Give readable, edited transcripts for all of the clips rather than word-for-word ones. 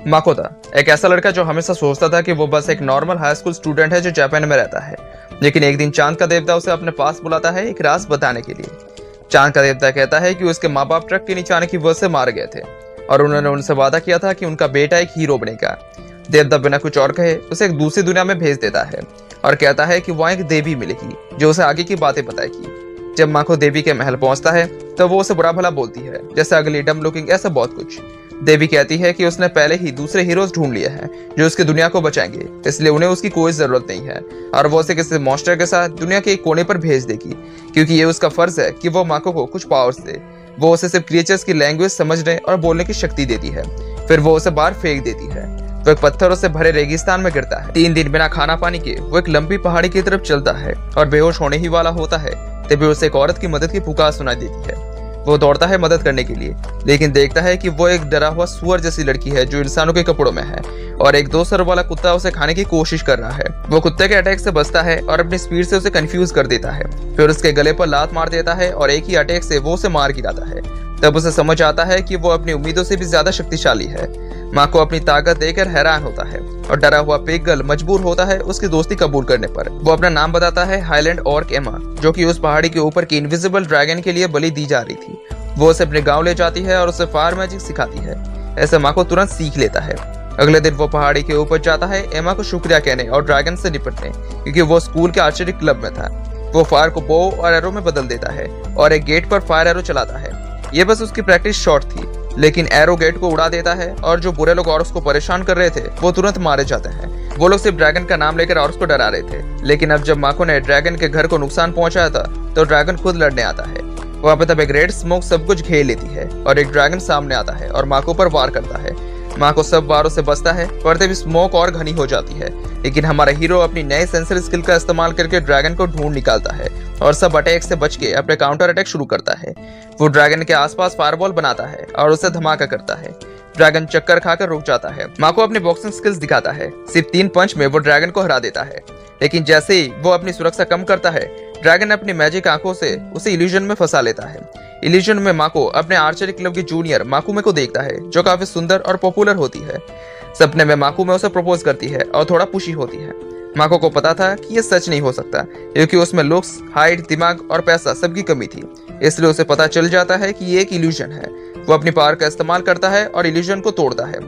माकोता एक ऐसा लड़का जो हमेशा सोचता था कि वो बस एक नॉर्मल हाई स्कूल स्टूडेंट है जो जापान में रहता है। लेकिन एक दिन चांद का देवता उसे अपने पास बुलाता है एक राज बताने के लिए। चांद का देवता कहता है कि उसके माँ बाप ट्रक के नीचे आने की वजह से मार गए थे और उन्होंने उनसे वादा किया था कि उनका बेटा एक हीरो बनेगा। देवता बिना कुछ और कहे उसे एक दूसरी दुनिया में भेज देता है और कहता है कि वहाँ एक देवी मिलेगी जो उसे आगे की बातें बताएगी। जब माको देवी के महल पहुंचता है तो वो उसे बुरा भला बोलती है, जैसे अगली डम लुकिंग, ऐसा बहुत कुछ। देवी कहती है कि उसने पहले ही दूसरे हीरोज ढूंढ लिए हैं जो उसकी दुनिया को बचाएंगे, इसलिए उन्हें उसकी कोई जरूरत नहीं है और वो उसे किसी मॉन्स्टर के साथ दुनिया के एक कोने पर भेज देगी, क्योंकि ये उसका फर्ज है कि वो माको को कुछ पावर्स दे। वो उसे सिर्फ क्रिएचर्स की लैंग्वेज समझने और बोलने की शक्ति देती है। फिर वो उसे बाहर फेंक देती है। वो एक पत्थरों से भरे रेगिस्तान में गिरता है। 3 दिन बिना खाना पानी के वो एक लंबी पहाड़ी की तरफ चलता है और बेहोश होने ही वाला होता है। तभी उसे एक औरत की मदद की पुकार सुनाई देती है। वो दौड़ता है मदद करने के लिए, लेकिन देखता है कि वो एक डरा हुआ सुअर जैसी लड़की है जो इंसानों के कपड़ों में है और एक 2 सर वाला कुत्ता उसे खाने की कोशिश कर रहा है। वो कुत्ते के अटैक से बचता है और अपनी स्पीड से उसे कंफ्यूज कर देता है। फिर उसके गले पर लात मार देता है और एक ही अटैक से वो उसे मार गिराता है। तब उसे समझ आता है कि वो अपनी उम्मीदों से भी ज्यादा शक्तिशाली है। माँ को अपनी ताकत देखकर हैरान होता है और डरा हुआ पिगल मजबूर होता है उसकी दोस्ती कबूल करने पर। वो अपना नाम बताता है हाईलैंड ऑर्क एमा, जो कि उस पहाड़ी के ऊपर की इनविजिबल ड्रैगन के लिए बलि दी जा रही थी। वो उसे अपने गांव ले जाती है और उसे फायर मैजिक सिखाती है। ऐसे माँ को तुरंत सीख लेता है। अगले दिन वो पहाड़ी के ऊपर जाता है एमा को शुक्रिया कहने और ड्रैगन से निपटने, क्योंकि वो स्कूल के आर्चरी क्लब में था। वो फायर को बो और एरो में बदल देता है और एक गेट पर फायर एरो चलाता है। ये बस उसकी प्रैक्टिस शॉट थी, लेकिन एरो गेट को उड़ा देता है और जो बुरे लोग ऑर्क्स को परेशान कर रहे थे वो तुरंत मारे जाते हैं। वो लोग सिर्फ ड्रैगन का नाम लेकर ऑर्क्स को डरा रहे थे, लेकिन अब जब माको ने ड्रैगन के घर को नुकसान पहुंचाया था तो ड्रैगन खुद लड़ने आता है। वहाँ पे तब एक रेड स्मोक सब कुछ घेर लेती है और एक ड्रैगन सामने आता है और माको पर वार करता है। माको सब वारों से बचता है पर तभी स्मोक और घनी हो जाती है, लेकिन हमारा हीरो अपनी नए सेंसर स्किल का इस्तेमाल करके ड्रैगन को ढूंढ निकालता है और सब अटैक से बच के अपने काउंटर अटैक शुरू करता है। वो ड्रैगन के आसपास फायरबॉल बनाता है और उसे धमाका करता है। ड्रैगन चक्कर खाकर रुक जाता है। माको अपनी बॉक्सिंग स्किल्स दिखाता है। सिर्फ 3 पंच में वो ड्रैगन को हरा देता है, लेकिन जैसे ही वो अपनी सुरक्षा कम करता है ड्रैगन अपनी मैजिक आंखों से उसे इल्यूजन में फंसा लेता है। इल्यूजन में माको अपने आर्चरी क्लब की जूनियर माकुमे को देखता है जो काफी सुंदर और पॉपुलर होती है। सपने में माकुमे उसे प्रपोज करती है और थोड़ा पुशी होती है। माको को पता था कि ये सच नहीं हो सकता, क्योंकि उसमें लुक्स, हाइट, दिमाग और पैसा सबकी कमी थी, इसलिए उसे पता चल जाता है कि ये एक इल्यूजन है। वो अपनी पावर का इस्तेमाल करता है और इल्यूजन को तोड़ता है।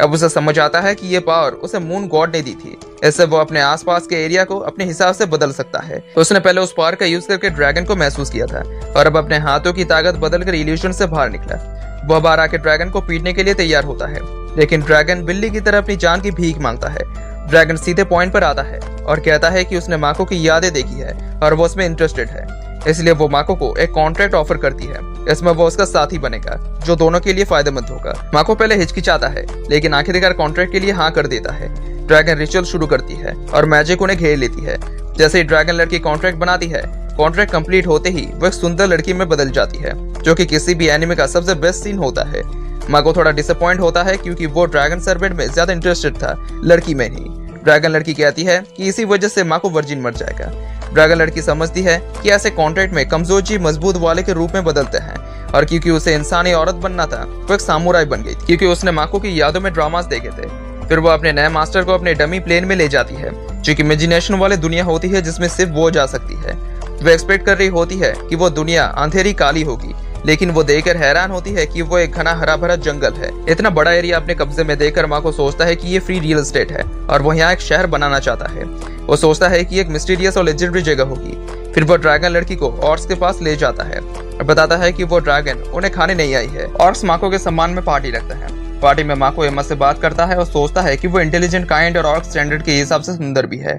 अब उसे समझ आता है कि ये पावर उसे मून गॉड ने दी थी, इससे वो अपने आसपास के एरिया को अपने हिसाब से बदल सकता है। उसने पहले उस पावर का यूज करके ड्रैगन को महसूस किया था और अब अपने हाथों की ताकत बदलकर इल्यूजन से बाहर निकला। वो बाहर आके ड्रैगन को पीटने के लिए तैयार होता है, लेकिन ड्रैगन बिल्ली की तरह अपनी जान की भीख मांगता है। ड्रैगन सीधे पॉइंट पर आता है और कहता है कि उसने माको की यादें देखी है और वो उसमें इंटरेस्टेड है, इसलिए वो माको को एक कॉन्ट्रैक्ट ऑफर करती है। इसमें वो उसका साथी बनेगा जो दोनों के लिए फायदेमंद होगा। माको पहले हिचकिचाता है, लेकिन आखिरकार कॉन्ट्रैक्ट के लिए हाँ कर देता है। ड्रैगन रिचुअल शुरू करती है और मैजिक उन्हें घेर लेती है। जैसे ही ड्रैगन लड़की कॉन्ट्रैक्ट बनाती है, कॉन्ट्रैक्ट कंप्लीट होते ही वो एक सुंदर लड़की में बदल जाती है, जो कि किसी भी एनिमे का सबसे बेस्ट सीन होता है। माको थोड़ा डिसअपॉइंट होता है क्योंकि वो ड्रैगन सर्वेंट में ज्यादा इंटरेस्टेड था, लड़की में नहीं। ड्रैगन लड़की कहती है कि इसी वजह से माको वर्जिन मर जाएगा। ड्रैगन लड़की समझती है कि ऐसे कॉन्ट्रैक्ट में कमजोर जीव मजबूत वाले के रूप में बदलते हैं, और क्योंकि उसे इंसानी औरत बनना था वो एक सामुराई बन गई, क्योंकि उसने माको की यादों में ड्रामास देखे थे। फिर वो अपने नए मास्टर को अपने डमी प्लेन में ले जाती है, जो कि इमेजिनेशन वाली दुनिया होती है जिसमें सिर्फ वो जा सकती है। वो एक्सपेक्ट कर रही होती है कि वो दुनिया अंधेरी काली होगी, लेकिन वो देखकर हैरान होती है कि वो एक घना हरा भरा जंगल है। इतना बड़ा एरिया अपने कब्जे में देखकर माको सोचता है कि ये फ्री रियल एस्टेट है और वो यहाँ एक शहर बनाना चाहता है। वो सोचता है कि एक मिस्टीरियस और लेजेंडरी जगह होगी। फिर वो ड्रैगन लड़की को ऑर्क्स के पास ले जाता है और बताता है कि वो ड्रैगन उन्हें खाने नहीं आई है। ऑर्क्स माको के सम्मान में पार्टी रखता है। पार्टी में माको एमा से बात करता है और सोचता है कि वो इंटेलिजेंट, काइंड और ऑर्क स्टैंडर्ड के हिसाब से सुंदर भी है।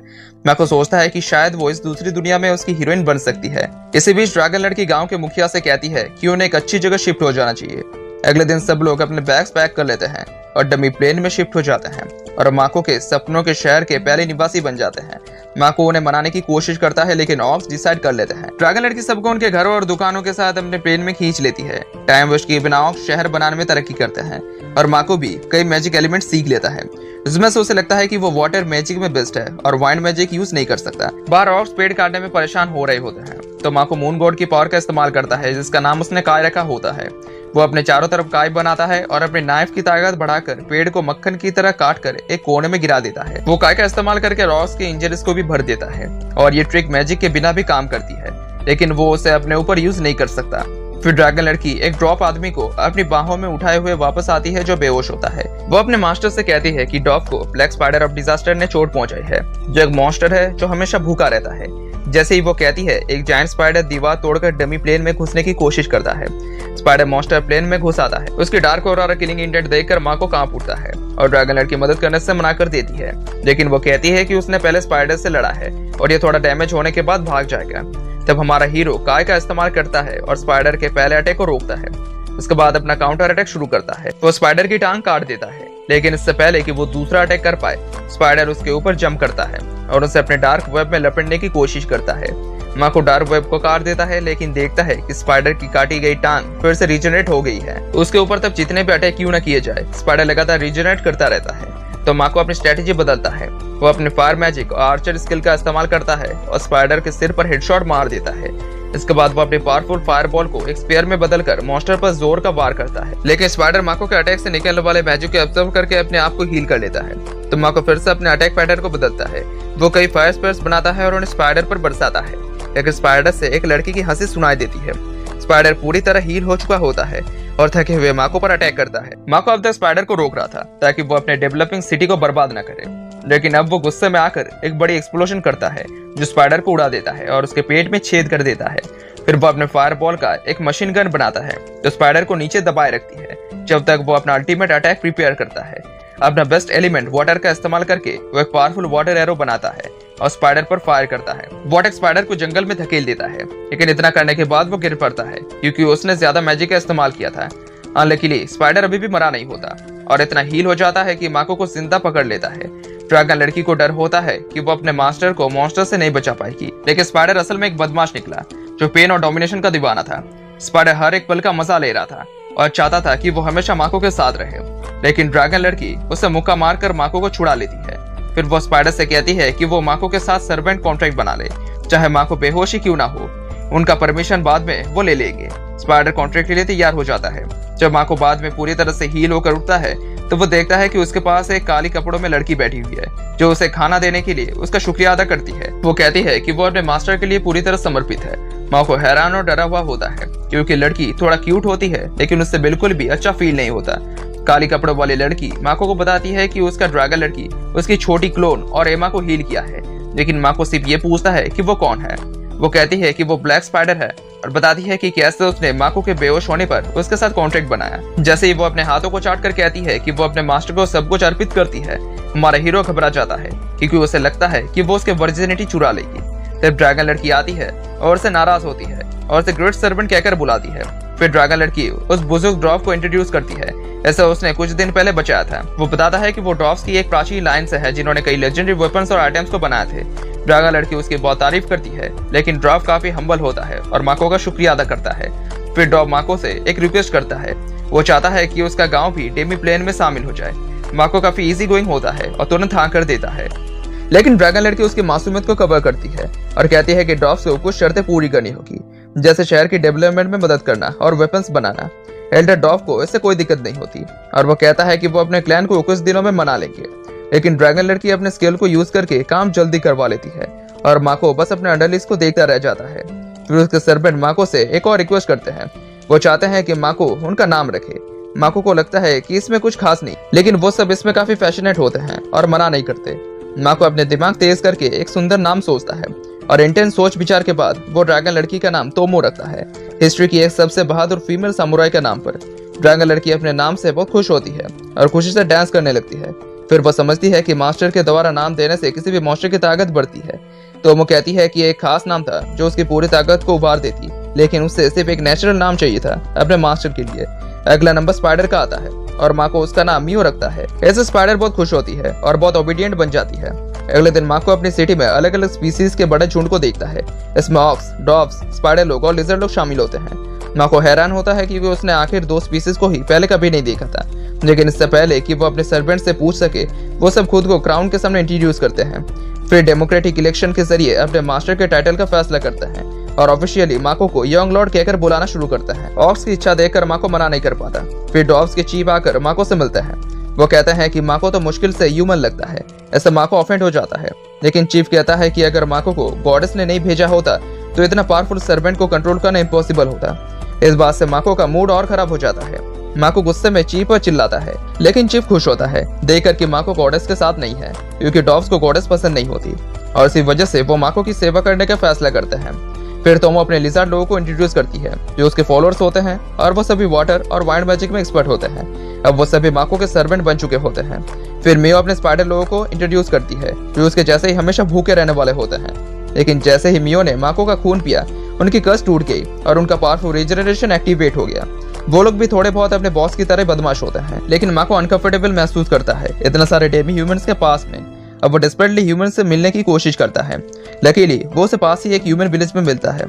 माको सोचता है कि शायद वो इस दूसरी दुनिया में उसकी हीरोइन बन सकती है। इसी बीच ड्रैगन लड़की गांव के मुखिया से कहती है कि उन्हें एक अच्छी जगह शिफ्ट हो जाना चाहिए। अगले दिन सब लोग अपने बैग्स पैक कर लेते हैं और डमी प्लेन में शिफ्ट हो जाते हैं और माको के सपनों के शहर के पहले निवासी बन जाते हैं। माको उन्हें मनाने की कोशिश करता है, लेकिन ऑर्क्स डिसाइड कर लेते हैं। ड्रैगन लड़की सबको उनके घरों और दुकानों के साथ अपने प्लेन में खींच लेती है। टाइम वेस्ट किए बिना ऑर्क्स शहर बनाने में तरक्की करते हैं और माको भी कई मैजिक एलिमेंट सीख लेता है, जिसमें से उसे लगता है कि वो वाटर मैजिक में बेस्ट है और वाइंड मैजिक यूज नहीं कर सकता। बाहर ऑर्क्स पेड़ काटने में परेशान हो रहे होते हैं, तो माको मून गॉड की पावर का इस्तेमाल करता है, जिसका नाम उसने काय रखा होता है। वो अपने चारों तरफ काई बनाता है और अपने नाइफ की ताकत बढ़ाकर पेड़ को मक्खन की तरह काट कर एक कोने में गिरा देता है। वो काई का इस्तेमाल करके रॉस के इंजरीज को भी भर देता है और ये ट्रिक मैजिक के बिना भी काम करती है, लेकिन वो उसे अपने ऊपर यूज नहीं कर सकता। फिर ड्रैगन लड़की एक ड्रॉप आदमी को अपनी बाहों में उठाए हुए वापस आती है जो बेहोश होता है। वो अपने मास्टर से कहती है कि डॉग को ब्लैक स्पाइडर ऑफ डिजास्टर ने चोट पहुंचाई है, जो एक मॉन्स्टर है जो हमेशा भूखा रहता है। जैसे ही वो कहती है, एक जायंट स्पाइडर दीवार तोड़कर डमी प्लेन में घुसने की कोशिश करता है। स्पाइडर मॉन्स्टर प्लेन में घुस आता है। उसकी डार्क और किलिंग इंटेंट देखकर माँ को कांप उठता है और ड्रैगन लड़की मदद करने से मना कर देती है, लेकिन वो कहती है कि उसने पहले स्पाइडर से लड़ा है और ये थोड़ा डैमेज होने के बाद भाग जाएगा। तब हमारा हीरो काय का इस्तेमाल करता है और स्पाइडर के पहले अटैक को रोकता है। उसके बाद अपना काउंटर अटैक शुरू करता है। वो स्पाइडर की टांग काट देता है, लेकिन इससे पहले कि वो दूसरा अटैक कर पाए, स्पाइडर उसके ऊपर जंप करता है और उसे अपने डार्क वेब में लपेटने की कोशिश करता है। माँ को डार्क वेब को काट देता है, लेकिन देखता है कि स्पाइडर की काटी गई टांग फिर से रीजनरेट हो गई है। उसके ऊपर तब जितने भी अटैक क्यों न किए जाए, स्पाइडर लगातार रीजनरेट करता रहता है। तो माँ को अपनी स्ट्रेटेजी बदलता है। वो अपने फायर मैजिक और आर्चर स्किल का इस्तेमाल करता है और स्पाइडर के सिर पर हेडशॉट मार देता है। इसके बाद वो अपने पावरफुल फायरबॉल को एक स्पेयर में बदलकर मॉन्स्टर पर जोर का वार करता है, लेकिन स्पाइडर माको के अटैक से निकलने वाले मैजिक को ऑब्जर्व करके अपने आप को हील कर लेता है। तो माको फिर से अपने अटैक पैटर्न को बदलता है। वो कई फायर स्पेयर्स बनाता है और उन्हें स्पाइडर पर बरसाता है, लेकिन स्पाइडर से एक लड़की की हंसी सुनाई देती है। स्पाइडर पूरी तरह हील हो चुका होता है और थके हुए माको पर अटैक करता है। माको अब तक स्पाइडर को रोक रहा था ताकि वो अपने डेवलपिंग सिटी को बर्बाद न करे, लेकिन अब वो गुस्से में आकर एक बड़ी एक्सप्लोजन करता है जो स्पाइडर को उड़ा देता है और उसके पेट में छेद कर देता है। फिर वो अपने फायरबॉल का एक मशीन गन बनाता है जो स्पाइडर को नीचे दबाए रखती है जब तक वो अपना अल्टीमेट अटैक प्रिपेयर करता है। अपना बेस्ट एलिमेंट वाटर का इस्तेमाल करके वो एक पावरफुल वाटर एरो बनाता है और स्पाइडर पर फायर करता है। वाटर स्पाइडर को जंगल में धकेल देता है, लेकिन इतना करने के बाद वो गिर पड़ता है क्योंकि उसने ज्यादा मैजिक का इस्तेमाल किया था। अनलकीली स्पाइडर अभी भी मरा नहीं होता और इतना हील हो जाता है कि माको को जिंदा पकड़ लेता है। ड्रैगन लड़की को डर होता है कि वो अपने मास्टर को मॉन्स्टर से नहीं बचा पाएगी, लेकिन स्पाइडर असल में एक बदमाश निकला जो पेन और डोमिनेशन का दीवाना था। स्पाइडर हर एक पल का मजा ले रहा था और चाहता था कि वो हमेशा माको के साथ रहे, लेकिन ड्रैगन लड़की उसे मुक्का मारकर माको को छुड़ा लेती है। फिर वो स्पाइडर से कहती है कि वो माको के साथ सर्वेंट कॉन्ट्रैक्ट बना ले, चाहे माको बेहोश ही क्यों ना हो। उनका परमिशन बाद में वो ले लेंगे। स्पाइडर कॉन्ट्रैक्ट के लिए तैयार हो जाता है। जब माको बाद में पूरी तरह से हील होकर उठता है तो वो देखता है कि उसके पास एक काली कपड़ों में लड़की बैठी हुई है जो उसे खाना देने के लिए उसका शुक्रिया अदा करती है। वो कहती है कि वो अपने मास्टर के लिए पूरी तरह समर्पित है। माको हैरान और डरा हुआ होता है क्योंकि लड़की थोड़ा क्यूट होती है, लेकिन उससे बिल्कुल भी अच्छा फील नहीं होता। काली कपड़ों वाली लड़की माको को बताती है कि उसका ड्रैगन लड़की उसकी छोटी क्लोन और एमा को हील किया है, लेकिन माको सिर्फ ये पूछता है कि वो कौन है। वो कहती है कि वो ब्लैक स्पाइडर है और बताती है कि कैसे उसने माको के बेहोश होने पर उसके साथ कॉन्ट्रैक्ट बनाया। जैसे ही वो अपने हाथों को चाट कर कहती है कि वो अपने मास्टर को सब कुछ अर्पित करती है, हमारा हीरो घबरा जाता है क्योंकि उसे लगता है कि वो उसके वर्जिनिटी चुरा लेगी। तब ड्रैगन लड़की आती है और उससे नाराज होती है और उसे ग्रेट सर्वेंट कहकर बुलाती है। फिर ड्रैगन लड़की उस बुजुर्ग ड्वार्फ को इंट्रोड्यूस करती है, ऐसा उसने कुछ दिन पहले बचाया था। वो बताता है कि वो ड्वार्फ्स की एक प्राचीन लाइन से है जिन्होंने कई लेजेंडरी वेपन्स और आइटम्स को बनाए थे। ड्रैगन लड़की उसकी बहुत तारीफ करती है, लेकिन ड्वार्फ काफी हम्बल होता है और माको का शुक्रिया अदा करता है। फिर ड्वार्फ माको से एक रिक्वेस्ट करता है। वो चाहता है कि उसका गाँव भी डेमी प्लेन में शामिल हो जाए। माको काफी इजी गोइंग होता है और तुरंत हाँ कर देता है, लेकिन ड्रैगन लड़की उसकी मासूमियत को कवर करती है और कहती है कि ड्वार्फ्स को कुछ शर्तें पूरी करनी होगी, जैसे शहर की डेवलपमेंट में मदद करना और वेपन्स बनाना। एल्डर ड्वार्फ को इससे कोई दिक्कत नहीं होती और वो कहता है कि वो अपने क्लैन को कुछ दिनों में मना लेंगे, लेकिन ड्रैगन लड़की अपने स्किल को यूज करके काम जल्दी करवा लेती है और माको बस अपने अंडरलिस्ट को देखता रह जाता है। फिर उसके सर्वेंट माको से एक और रिक्वेस्ट करते हैं। वो चाहते हैं कि माको उनका नाम रखे। माको को लगता है कि इसमें कुछ खास नहीं, लेकिन वो सब इसमें काफी फैशनेट होते हैं और मना नहीं करते। माको अपने दिमाग तेज करके एक सुंदर नाम सोचता है और इंटेंस सोच विचार के बाद वो ड्रैगन लड़की का नाम तोमो रखता है, हिस्ट्री की एक सबसे बहादुर फीमेल सामुराई का नाम पर। ड्रैगन लड़की अपने नाम से बहुत खुश होती है और खुशी से डांस करने लगती है। फिर वो समझती है कि मास्टर के द्वारा नाम देने से किसी भी मॉन्स्टर की ताकत बढ़ती है। तोमो कहती है कि एक खास नाम था जो उसकी पूरी ताकत को उभार देती, लेकिन उससे सिर्फ एक नेचुरल नाम चाहिए था अपने मास्टर के लिए। अगला नंबर स्पाइडर का आता है और माको उसका नाम मियो रखता है। ऐसे स्पाइडर बहुत खुश होती है और बहुत ओबीडियंट बन जाती है। अगले दिन माको अपनी सिटी में अलग अलग स्पीसीज के बड़े झुंड को देखता है। इसमें ऑक्स, डॉग्स, स्पाइडर लोग और लिजर्ड लोग शामिल होते हैं। माको हैरान होता है क्योंकि उसने आखिर 2 स्पीसीज को ही पहले कभी नहीं देखा था, लेकिन इससे पहले कि वो अपने सर्वेंट से पूछ सके, वो सब खुद को क्राउन के सामने इंट्रोड्यूस करते हैं। फिर डेमोक्रेटिक इलेक्शन के जरिए अपने मास्टर के टाइटल का फैसला करते हैं। और ऑफिशियली माको को यंग लॉर्ड कहकर बुलाना शुरू करता है। ऑक्स की इच्छा देखकर माको मना नहीं कर पाता। फिर डॉग्स के चीफ आकर माको से मिलते हैं। वो कहते हैं कि माको तो मुश्किल से ह्यूमन लगता है। ऐसे माको ऑफेंड हो जाता है, लेकिन चीफ कहता है कि अगर माको को गॉडेस ने नहीं भेजा होता तो इतना पावरफुल सर्वेंट को कंट्रोल करना इम्पॉसिबल होता। इस बात से माको का मूड और खराब हो जाता है। माको गुस्से में चीफ पर चिल्लाता है, लेकिन चीफ खुश होता है देखकर कि माको गॉडेस के साथ नहीं है, क्योंकि डॉग्स को गॉडेस पसंद नहीं होती और इसी वजह से वो माको की सेवा करने का फैसला करते हैं। फिर तोमो अपने लिजार्ड लोगों को इंट्रोड्यूस करती है जो उसके फॉलोअर्स होते हैं और वो सभी वाटर और वाइल्ड मैजिक में एक्सपर्ट होते हैं। अब वो सभी माको के सर्वेंट बन चुके होते हैं। फिर मियो अपने स्पाइडर लोगों को इंट्रोड्यूस करती है जो उसके जैसे ही हमेशा भूखे रहने वाले होते हैं। लेकिन जैसे ही मियो ने माको का खून पिया, उनकी कर्स टूट गई और उनका पावरफुल रिजनरेशन एक्टिवेट हो गया। वो लोग भी थोड़े बहुत अपने बॉस की तरह बदमाश होते हैं, लेकिन माको अनकंफर्टेबल महसूस करता है इतना सारे डेमी ह्यूमंस के पास में। अब वो डेस्परेटली ह्यूमन से मिलने की कोशिश करता है। लकीली वो उसे पास ही एक ह्यूमन विलेज में मिलता है।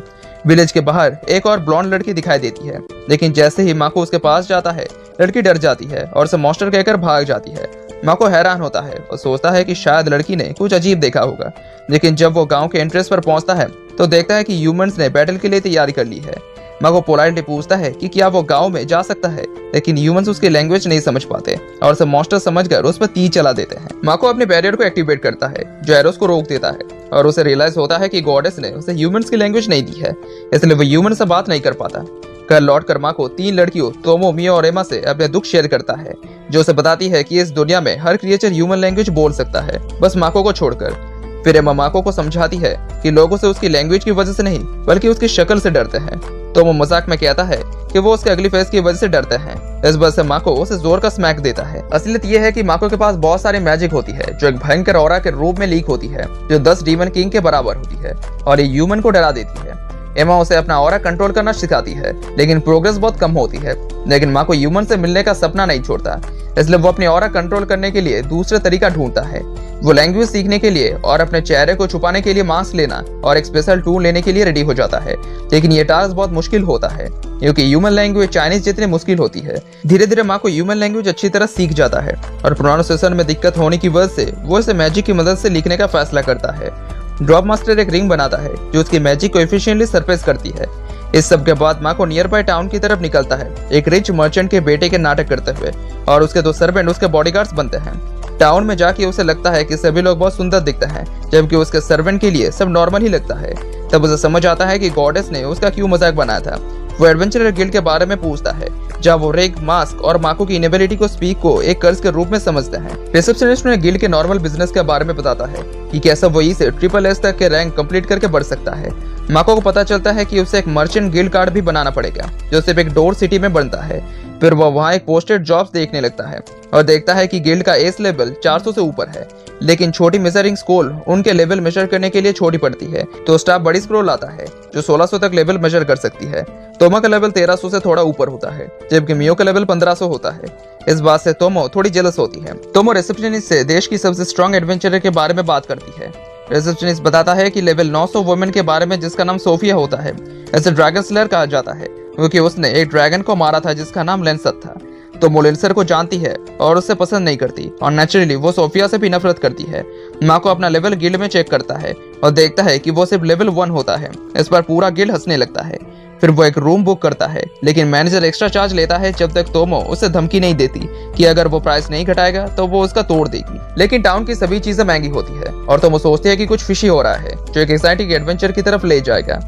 विलेज के बाहर एक और ब्लॉन्ड लड़की दिखाई देती है, लेकिन जैसे ही माको उसके पास जाता है, लड़की डर जाती है और उसे मॉन्स्टर कहकर भाग जाती है। माको हैरान होता है और सोचता है कि शायद लड़की ने कुछ अजीब देखा होगा। लेकिन जब वो गांव के एंट्रेंस पर पहुंचता है तो देखता है कि ह्यूमंस ने बैटल के लिए तैयारी कर ली है। माको पोलाइटली पूछता है कि क्या वो गांव में जा सकता है, लेकिन ह्यूमंस उसकी लैंग्वेज नहीं समझ पाते और उसे मॉन्स्टर समझकर उस पर तीर चला देते हैं। माको अपने बैरियर को एक्टिवेट करता है जो एरोस को रोक देता है और उसे रियलाइज होता है कि गॉडेस ने उसे ह्यूमंस की लैंग्वेज नहीं दी है, इसलिए वो ह्यूमन से बात नहीं कर पाता। घर लौट कर माको 3 लड़कियों तोमो, मियो और एमा से अपने दुख शेयर करता है, जो उसे बताती है कि इस दुनिया में हर क्रिएचर ह्यूमन लैंग्वेज बोल सकता है, बस माको को छोड़कर। फिर एमा माको को समझाती है कि लोगों से उसकी लैंग्वेज की वजह से नहीं बल्कि उसकी शक्ल से डरते हैं। तो वो मजाक में कहता है कि वो उसके अगली फेस की वजह से डरते हैं। इस वजह से माको उसे जोर का स्मैक देता है। असलियत ये है कि माको के पास बहुत सारी मैजिक होती है जो एक भयंकर ऑरा के रूप में लीक होती है, जो 10 डीमन किंग के बराबर होती है और ये ह्यूमन को डरा देती है। एमा उसे अपना ऑरा कंट्रोल करना सिखाती है, लेकिन प्रोग्रेस बहुत कम होती है। लेकिन माको ह्यूमन से मिलने का सपना नहीं छोड़ता, इसलिए वो अपनी ऑरा कंट्रोल करने के लिए दूसरे तरीका ढूंढता है। वो लैंग्वेज सीखने के लिए और अपने चेहरे को छुपाने के लिए मास्क लेना और एक स्पेशल टूल लेने के लिए रेडी हो जाता है। लेकिन ये टास्क बहुत मुश्किल होता है क्योंकि ह्यूमन लैंग्वेज चाइनीज जितनी मुश्किल होती है। धीरे धीरे माको ह्यूमन लैंग्वेज अच्छी तरह सीख जाता है और प्रोनाउंसिएशन में दिक्कत होने की वजह से वो इसे मैजिक की मदद से लिखने का फैसला करता है। ड्रॉप मास्टर एक रिंग बनाता है जो उसकी मैजिक को एफिशिएंटली सरफेस करती है। इस सब के बाद माको नियर बाय टाउन की तरफ निकलता है, एक रिच मर्चेंट के बेटे के नाटक करते हुए, और उसके 2 सर्वेंट उसके बॉडीगार्ड्स बनते हैं। टाउन में जाके उसे लगता है कि सभी लोग बहुत सुंदर दिखते हैं, जबकि उसके सर्वेंट के लिए सब नॉर्मल ही लगता है। तब उसे समझ आता है कि गॉडेस ने उसका क्यों मजाक बनाया था। वो एडवेंचरर गिल्ड के बारे में पूछता है, जहाँ वो रिग, मास्क और माको की इनेबिलिटी को स्पीक को एक कर्ज के रूप में समझते हैं। रिसेप्शनिस्ट ने गिल्ड के नॉर्मल बिजनेस के बारे में बताता है कि कैसे वो इसे SSS तक के रैंक कंप्लीट करके बढ़ सकता है। माको को पता चलता है कि उसे एक मर्चेंट गिल्ड कार्ड भी बनाना पड़ेगा जो सिर्फ एक डोर सिटी में बनता है। फिर वो वहाँ एक पोस्टेड जॉब्स देखने लगता है और देखता है कि गिल्ड का एस लेवल 400 से ऊपर है, लेकिन छोटी मेजरिंग स्क्रोल उनके लेवल मेजर करने के लिए छोटी पड़ती है। तो स्टाफ बड़ी स्क्रोल आता है जो 1600 तक लेवल मेजर कर सकती है। तोमो का लेवल 1300 से थोड़ा ऊपर होता है, जबकि मियो का लेवल 1500 होता है। इस बात से तोमो थोड़ी जेलस होती है। तोमो रिसेप्शनिस्ट से देश की सबसे स्ट्रॉन्ग एडवेंचरर के बारे में बात करती है। रिसेप्शनिस्ट बताता है कि लेवल 900 वुमेन के बारे में जिसका नाम सोफिया होता है, ऐसे ड्रैगन स्लेयर कहा जाता है क्योंकि उसने एक ड्रैगन को मारा था जिसका नाम लेंसर था। तो वो लेंसर को जानती है और उससे पसंद नहीं करती और नेचुरली वो सोफिया से भी नफरत करती है। माको अपना लेवल गिल्ड में चेक करता है और देखता है कि वो सिर्फ लेवल 1 होता है। इस पर पूरा गिल्ड हंसने लगता है। फिर वो एक रूम बुक करता है, लेकिन मैनेजर एक्स्ट्रा चार्ज लेता है जब तक तोमो उसे धमकी नहीं देती कि अगर वो प्राइस नहीं घटाएगा तो वो उसका तोड़ देगी। लेकिन टाउन की सभी चीजें महंगी होती है और तोमो सोचती है कि कुछ फिशी हो रहा है जो एक एक्साइटिंग एडवेंचर की तरफ ले जाएगा।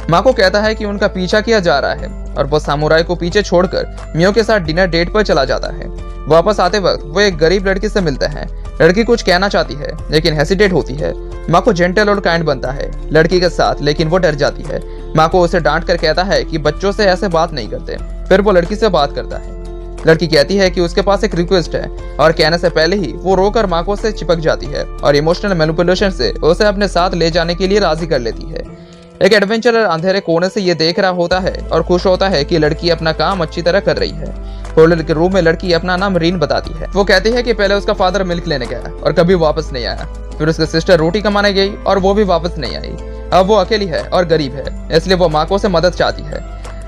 माको कहता है कि उनका पीछा किया जा रहा है और वो सामुराई को पीछे छोड़कर मियो के साथ डिनर डेट पर चला जाता है। वापस आते वक्त वो एक गरीब लड़की से मिलते हैं। लड़की कुछ कहना चाहती है लेकिन हेसिटेट होती है। माको जेंटल और काइंड बनता है लड़की के साथ, लेकिन वो डर जाती है। माको उसे डांट कर कहता है कि बच्चों से ऐसे बात नहीं करते। फिर वो लड़की से बात करता है। लड़की कहती है कि उसके पास एक रिक्वेस्ट है और कहने से पहले ही वो रोकर माको से चिपक जाती है और इमोशनल मैनिपुलेशन से उसे अपने साथ ले जाने के लिए राजी कर लेती है। एक एडवेंचरर अंधेरे कोने से ये देख रहा होता है और खुश होता है कि लड़की अपना काम अच्छी तरह कर रही है। होटल के रूम में लड़की अपना नाम रीन बताती है। वो कहती है कि पहले उसका फादर मिल्क लेने गया और कभी वापस नहीं आया। फिर उसकी सिस्टर रोटी कमाने गई और वो भी वापस नहीं आई। अब वो अकेली है और गरीब है, इसलिए वो माको से मदद चाहती है।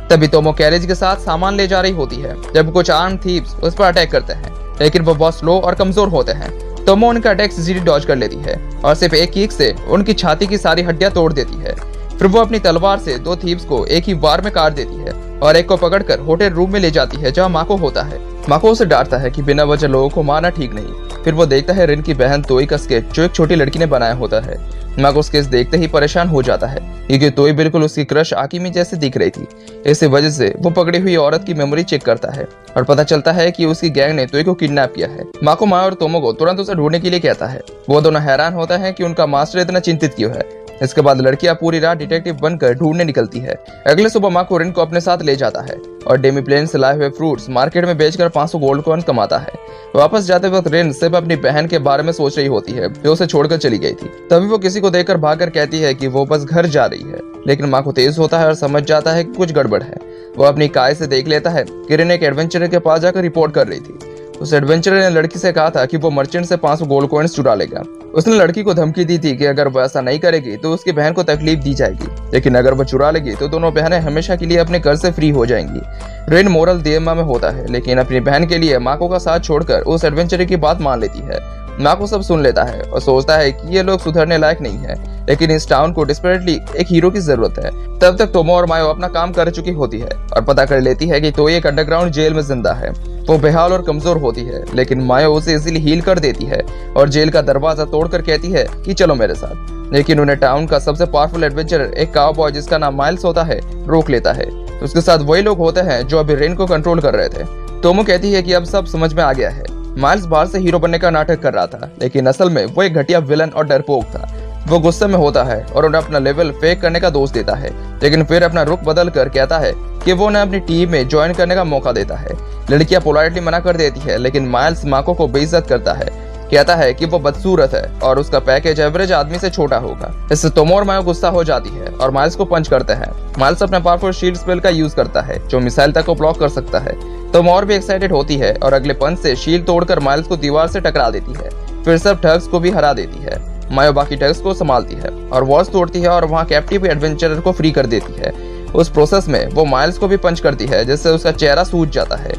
तभी तोमो कैरेज के साथ सामान ले जा रही होती है जब कुछ आर्म थीव्स उस पर अटैक करते हैं, लेकिन वो बहुत स्लो और कमजोर होते हैं। तोमो उनका अटैक इजीली डॉज कर लेती है और सिर्फ एक किक से उनकी छाती की सारी हड्डियां तोड़ देती है। फिर वो अपनी तलवार से 2 थीव्स को एक ही वार में काट देती है और एक को पकड़कर होटल रूम में ले जाती है जहाँ माको होता है। माको उसे डांटता है कि बिना वजह लोगों को मारना ठीक नहीं। फिर वो देखता है रिन की बहन तोई का स्केच जो एक छोटी लड़की ने बनाया होता है। माको स्केच देखते ही परेशान हो जाता है क्योंकि तोई बिल्कुल उसकी क्रश आकिमी जैसे दिख रही थी। इसी वजह से वो पकड़ी हुई औरत की मेमोरी चेक करता है और पता चलता है कि उसकी गैंग ने तोई को किडनैप किया है। माको माया और तोमो को तुरंत उसे ढूंढने के लिए कहता है। वो दोनों हैरान होता है कि उनका मास्टर इतना चिंतित क्यों है। इसके बाद लड़कियां पूरी रात डिटेक्टिव बनकर ढूंढने निकलती है। अगले सुबह माको रिन को अपने साथ ले जाता है और डेमी प्लेन से लाए हुए फ्रूट्स मार्केट में बेचकर 500 गोल्ड कॉइन कमाता है। वापस जाते वक्त रिन सिर्फ अपनी बहन के बारे में सोच रही होती है जो उसे छोड़कर चली गई थी। तभी वो किसी को देखकर भागकर कहती है कि वो बस घर जा रही है, लेकिन माको तेज होता है और समझ जाता है कि कुछ गड़बड़ है। वो अपनी काय से देख लेता है कि रिन एक एडवेंचरर के पास जाकर रिपोर्ट कर रही थी। उस एडवेंचरर ने लड़की से कहा था कि वो मर्चेंट से 500 गोल्ड कॉइन्स चुरा लेगा। उसने लड़की को धमकी दी थी कि अगर वो ऐसा नहीं करेगी तो उसकी बहन को तकलीफ दी जाएगी, लेकिन अगर वो चुरा लेगी तो दोनों बहनें हमेशा के लिए अपने घर से फ्री हो जाएंगी। रिन मोरल दिलेमा में होता है, लेकिन अपनी बहन के लिए माको का साथ छोड़कर उस एडवेंचरर की बात मान लेती है। माको सब सुन लेता है और सोचता है कि ये लोग सुधरने लायक नहीं है, लेकिन इस टाउन को डिस्परेटली एक हीरो की जरूरत है। तब तक तोमो और मायो अपना काम कर चुकी होती है और पता कर लेती है कि तोई एक अंडरग्राउंड जेल में जिंदा है। वो बेहाल और कमजोर होती है, लेकिन मायो उसे इजीली हील कर देती है और जेल का दरवाजा तोड़कर कहती है कि चलो मेरे साथ। लेकिन उन्हें टाउन का सबसे पावरफुल एडवेंचरर एक काउबॉय जिसका नाम माइल्स होता है रोक लेता है। उसके साथ वही लोग होते हैं जो अभी रिन को कंट्रोल कर रहे थे। तोमो कहती है कि अब सब समझ में आ गया है। माइल्स बाहर से हीरो बनने का नाटक कर रहा था, लेकिन असल में वो एक घटिया विलन और डरपोक था। वो गुस्से में होता है और उन्हें अपना लेवल फेक करने का दोष देता है, लेकिन फिर अपना रुख बदल कर कहता है कि वो उन्हें अपनी टीम में ज्वाइन करने का मौका देता है। लड़कियां पोलाइटली मना कर देती है, लेकिन माइल्स माको को बेइज्जत करता है, कहता है कि वो बदसूरत है और उसका पैकेज एवरेज आदमी से छोटा होगा। इससे तोमो और मायो गुस्सा हो जाती है और माइल्स को पंच करते हैं। माइल्स अपने पावरफुल शील्ड स्पेल का यूज करता है जो मिसाइल तक को ब्लॉक कर सकता है। तोमो और भी एक्साइटेड होती है और अगले पंच से शील्ड तोड़कर माइल्स को दीवार से टकरा देती है। फिर सब ठग्स को भी हरा देती है। मायो बाकी ठग्स को संभालती है और वॉल्स तोड़ती है और वहाँ कैप्टिव एडवेंचरर को फ्री कर देती है। उस प्रोसेस में वो माइल्स को भी पंच करती है जिससे उसका चेहरा सूज जाता है।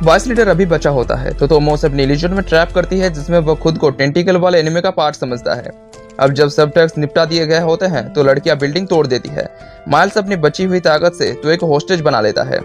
वाइस लीडर अभी बचा होता है तो तोमो उसे अपनी इल्यूजन में ट्रैप करती है जिसमें वो खुद को टेंटिकल वाले एनिमे का पार्ट समझता है। अब जब सब टैक्स निपटा दिए गए होते हैं तो लड़कियां बिल्डिंग तोड़ देती है। माइल्स अपनी बची हुई ताकत से तो एक होस्टेज बना लेता है।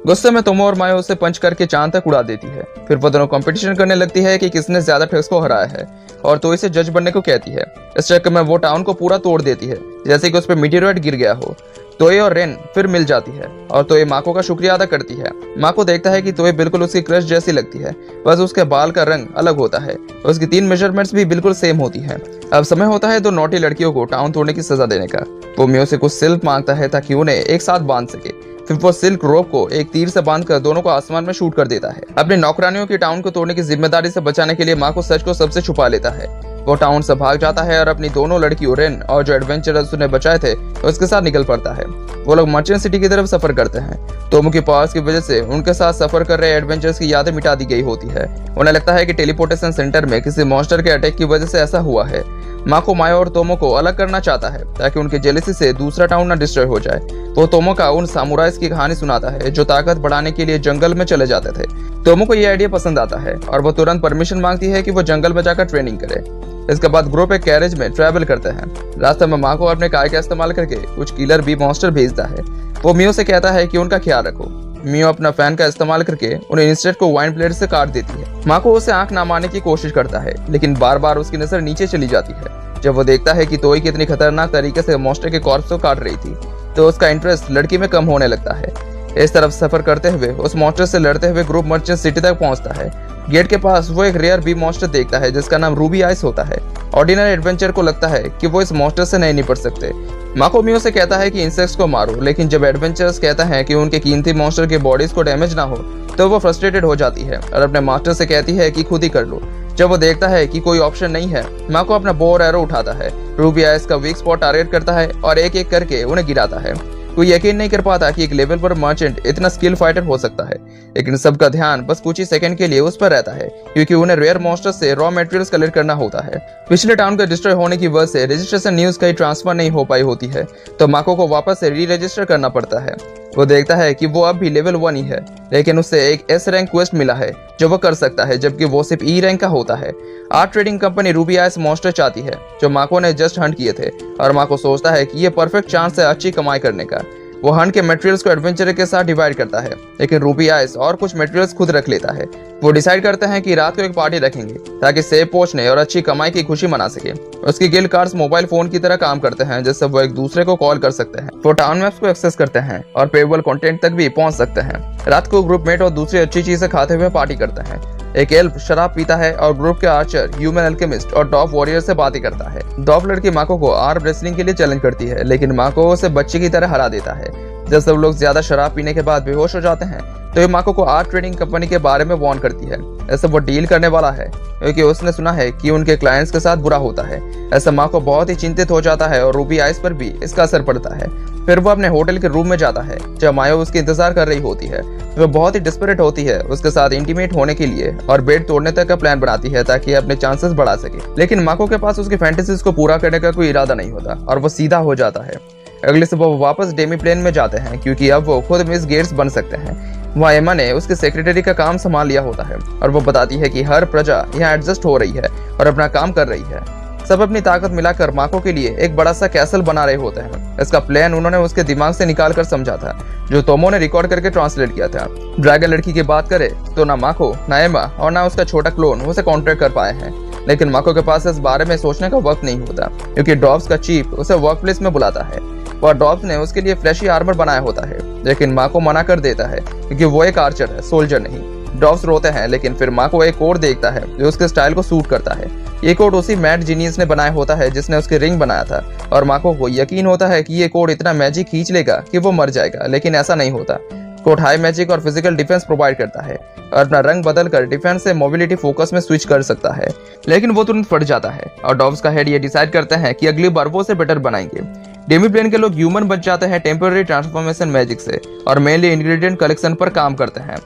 गुस्से में तोमो और मायो उसे पंच करके चांद तक उड़ा देती है। फिर वो दोनों कंपटीशन करने लगती है कि किसने ज्यादा ठग्स को हराया है और तो इसे जज बनने को कहती है। इस चक्कर में वो टाउन को पूरा तोड़ देती है जैसे कि उस पर मीटियोराइट गिर गया हो। तोए और रेन फिर मिल जाती है और तोए माको का शुक्रिया अदा करती है। माको देखता है कि तोए बिल्कुल उसकी क्रश जैसी लगती है, बस उसके बाल का रंग अलग होता है। उसकी 3 मेजरमेंट्स भी बिल्कुल सेम होती हैं। अब समय होता है 2 नौटी लड़कियों को टाउन तोड़ने की सजा देने का। वो मियो से कुछ सिल्क मांगता है ताकि उन्हें एक साथ बांध सके। फिर वो सिल्क रोप को एक तीर से बांधकर दोनों को आसमान में शूट कर देता है। अपने नौकरानियों की टाउन को तोड़ने की जिम्मेदारी से बचाने के लिए माको सच को सबसे छुपा लेता है। वो टाउन से भाग जाता है और अपनी दोनों लड़कियों रेन और जो एडवेंचरर्स उन्हें बचाए थे उसके साथ निकल पड़ता है। वो लोग मर्चेंट सिटी की तरफ सफर करते हैं। तोमो की पावर्स की वजह से उनके साथ सफर कर रहे एडवेंचर्स की यादें मिटा दी गई होती है। उन्हें लगता है कि टेलीपोर्टेशन सेंटर में किसी मॉन्स्टर के अटैक की वजह से ऐसा हुआ है। माको मायो और तोमो को अलग करना चाहता है ताकि उनके जेलसी से दूसरा टाउन न डिस्ट्रॉय हो जाए। वो तोमो का उन सामुराइज की कहानी सुनाता है जो ताकत बढ़ाने के लिए जंगल में चले जाते थे। तोमो को यह आइडिया पसंद आता है और वो तुरंत परमिशन मांगती है कि वो जंगल में जाकर ट्रेनिंग करे। इसके बाद ग्रुप एक कैरेज में ट्रैवल करते हैं। रास्ते में माको अपने कार का इस्तेमाल करके कुछ किलर बी मॉन्स्टर भेजता है। वो मियो से कहता है कि उनका ख्याल रखो। मियो अपना फैन का इस्तेमाल करके उन्हें इंस्टेड को वाइन प्लेट से काट देती है। माको उसे आंख ना मारने की कोशिश करता है, लेकिन बार बार उसकी नजर नीचे चली जाती है। जब वो देखता है कि तोई कितनी खतरनाक तरीके से मॉन्स्टर के कॉर्प्स को काट रही थी तो उसका इंटरेस्ट लड़की में कम होने लगता है। इस तरफ सफर करते हुए उस मॉन्स्टर से लड़ते हुए ग्रुप मर्चेंट सिटी तक पहुंचता है। गेट के पास वो एक रेयर बी मॉन्स्टर देखता है जिसका नाम रूबी आइस होता है। ऑर्डिनरी एडवेंचर को लगता है कि वो इस मॉन्स्टर से नहीं निपट सकते। माको मियो से कहता है कि इंसेक्ट्स को मारो, लेकिन जब एडवेंचरर्स कहता है कि उनके कीमती मॉन्स्टर के बॉडीज को डैमेज ना हो तो वो फ्रस्ट्रेटेड हो जाती है और अपने मास्टर से कहती है कि खुद ही कर लो। जब वो देखता है कि कोई ऑप्शन नहीं है, माको अपना बो और एरो उठाता है। रूबी आइस का वीक स्पॉट टारगेट करता है और एक एक करके उन्हें गिराता है। कोई यकीन नहीं कर पाता कि एक लेवल पर मर्चेंट इतना स्किल फाइटर हो सकता है, लेकिन सबका ध्यान बस कुछ ही सेकंड के लिए उस पर रहता है क्योंकि उन्हें रेयर मॉन्स्टर से रॉ मटेरियल्स कलेक्ट करना होता है। पिछले टाउन का डिस्ट्रॉय होने की वजह से रजिस्ट्रेशन न्यूज कहीं ट्रांसफर नहीं हो पाई होती है तो माको को वापस से री रजिस्टर करना पड़ता है। वो देखता है कि वो अब भी लेवल 1 ही है, लेकिन उससे एक एस रैंक क्वेस्ट मिला है जो वो कर सकता है, जबकि वो सिर्फ ई रैंक का होता है। Art trading company Ruby ice monster चाहती है जो माको ने जस्ट हंट किए थे, और माको सोचता है कि ये परफेक्ट चांस है अच्छी कमाई करने का। वो हंट के मटेरियल्स को एडवेंचर के साथ डिवाइड करता है, लेकिन रूबी आइस और कुछ मटेरियल्स खुद रख लेता है। वो डिसाइड करते हैं कि रात को एक पार्टी रखेंगे ताकि सेब पहुंचने और अच्छी कमाई की खुशी मना सके। उसकी गिल्ड कार्ड्स मोबाइल फोन की तरह काम करते हैं, जिससे वो एक दूसरे को कॉल कर सकते हैं। वो टाउन मैप्स को एक्सेस करते हैं और पेबल कंटेंट तक भी पहुंच सकते हैं। रात को ग्रुपमेट और दूसरी अच्छी चीजें खाते हुए पार्टी करते हैं। एक एल्फ शराब पीता है और ग्रुप के आर्चर, ह्यूमन अल्केमिस्ट और डॉफ वॉरियर से बातें करता है। डॉफ लड़की माको को आर्म रेसलिंग के लिए चैलेंज करती है, लेकिन माको उसे बच्चे की तरह हरा देता है। जब सब लोग ज्यादा शराब पीने के बाद बेहोश हो जाते हैं तो ये माको को आर्ट ट्रेडिंग कंपनी के बारे में वार्न करती है। ऐसे वो डील करने वाला है क्योंकि उसने सुना है कि उनके क्लाइंट्स के साथ बुरा होता है। ऐसा माको बहुत ही चिंतित हो जाता है और रूबी आइस पर भी इसका असर पड़ता है। फिर वो अपने होटल के रूम में जाता है जब मायो उसकी इंतजार कर रही होती है। वो बहुत ही डिस्परेट होती है उसके साथ इंटीमेट होने के लिए और बेड तोड़ने तक का प्लान बनाती है ताकि अपने चांसेस बढ़ा सके, लेकिन माको के पास उसकी फैंटेसीज को पूरा करने का कोई इरादा नहीं होता और वो सीधा हो जाता है। अगले सुबह वो वापस डेमी प्लेन में जाते हैं क्योंकि अब वो खुद मिस गेट्स बन सकते हैं। वहाँ एमा ने उसके सेक्रेटरी का काम संभाल लिया होता है और वो बताती है कि हर प्रजा यहाँ एडजस्ट हो रही है और अपना काम कर रही है। सब अपनी ताकत मिलाकर माको के लिए एक बड़ा सा कैसल बना रहे होते हैं। इसका प्लान उन्होंने उसके दिमाग से निकाल कर समझा था, जो तोमो ने रिकॉर्ड करके ट्रांसलेट किया था। ड्रैगन लड़की की बात करे तो ना माको, ना एमा और ना उसका छोटा क्लोन उसे कॉन्ट्रैक्ट कर पाए हैं, लेकिन माको के पास इस बारे में सोचने का वक्त नहीं होता क्योंकि डॉब्स का चीफ उसे वर्क प्लेस में बुलाता है और डॉब्स ने उसके लिए फ्लैशी आर्मर बनाया होता है, लेकिन माको मना कर देता है क्योंकि वो एक आर्चर है, सोल्जर नहीं। डॉब्स रोते हैं, लेकिन फिर माको एक कोड देखता है जो उसके स्टाइल को सूट करता है। ये कोड उसी मैड जीनियस ने बनाया होता है जिसने उसके रिंग बनाया था, और माको को यकीन होता है कि ये कोड इतना मैजिक खींच लेगा कि वो मर जाएगा, लेकिन ऐसा नहीं होता। कोड हाई मैजिक और फिजिकल डिफेंस प्रोवाइड करता है और अपना रंग बदलकर डिफेंस से मोबिलिटी फोकस में स्विच कर सकता है, लेकिन वो तुरंत फट जाता है और डॉब्स का हेड ये डिसाइड करते हैं कि अगली बार वो उसे बेटर बनाएंगे। डेमी प्लेन के लोग ह्यूमन बन जाते हैं टेम्पररी ट्रांसफॉर्मेशन मैजिक से और मेनली इंग्रेडिएंट कलेक्शन पर काम करते हैं।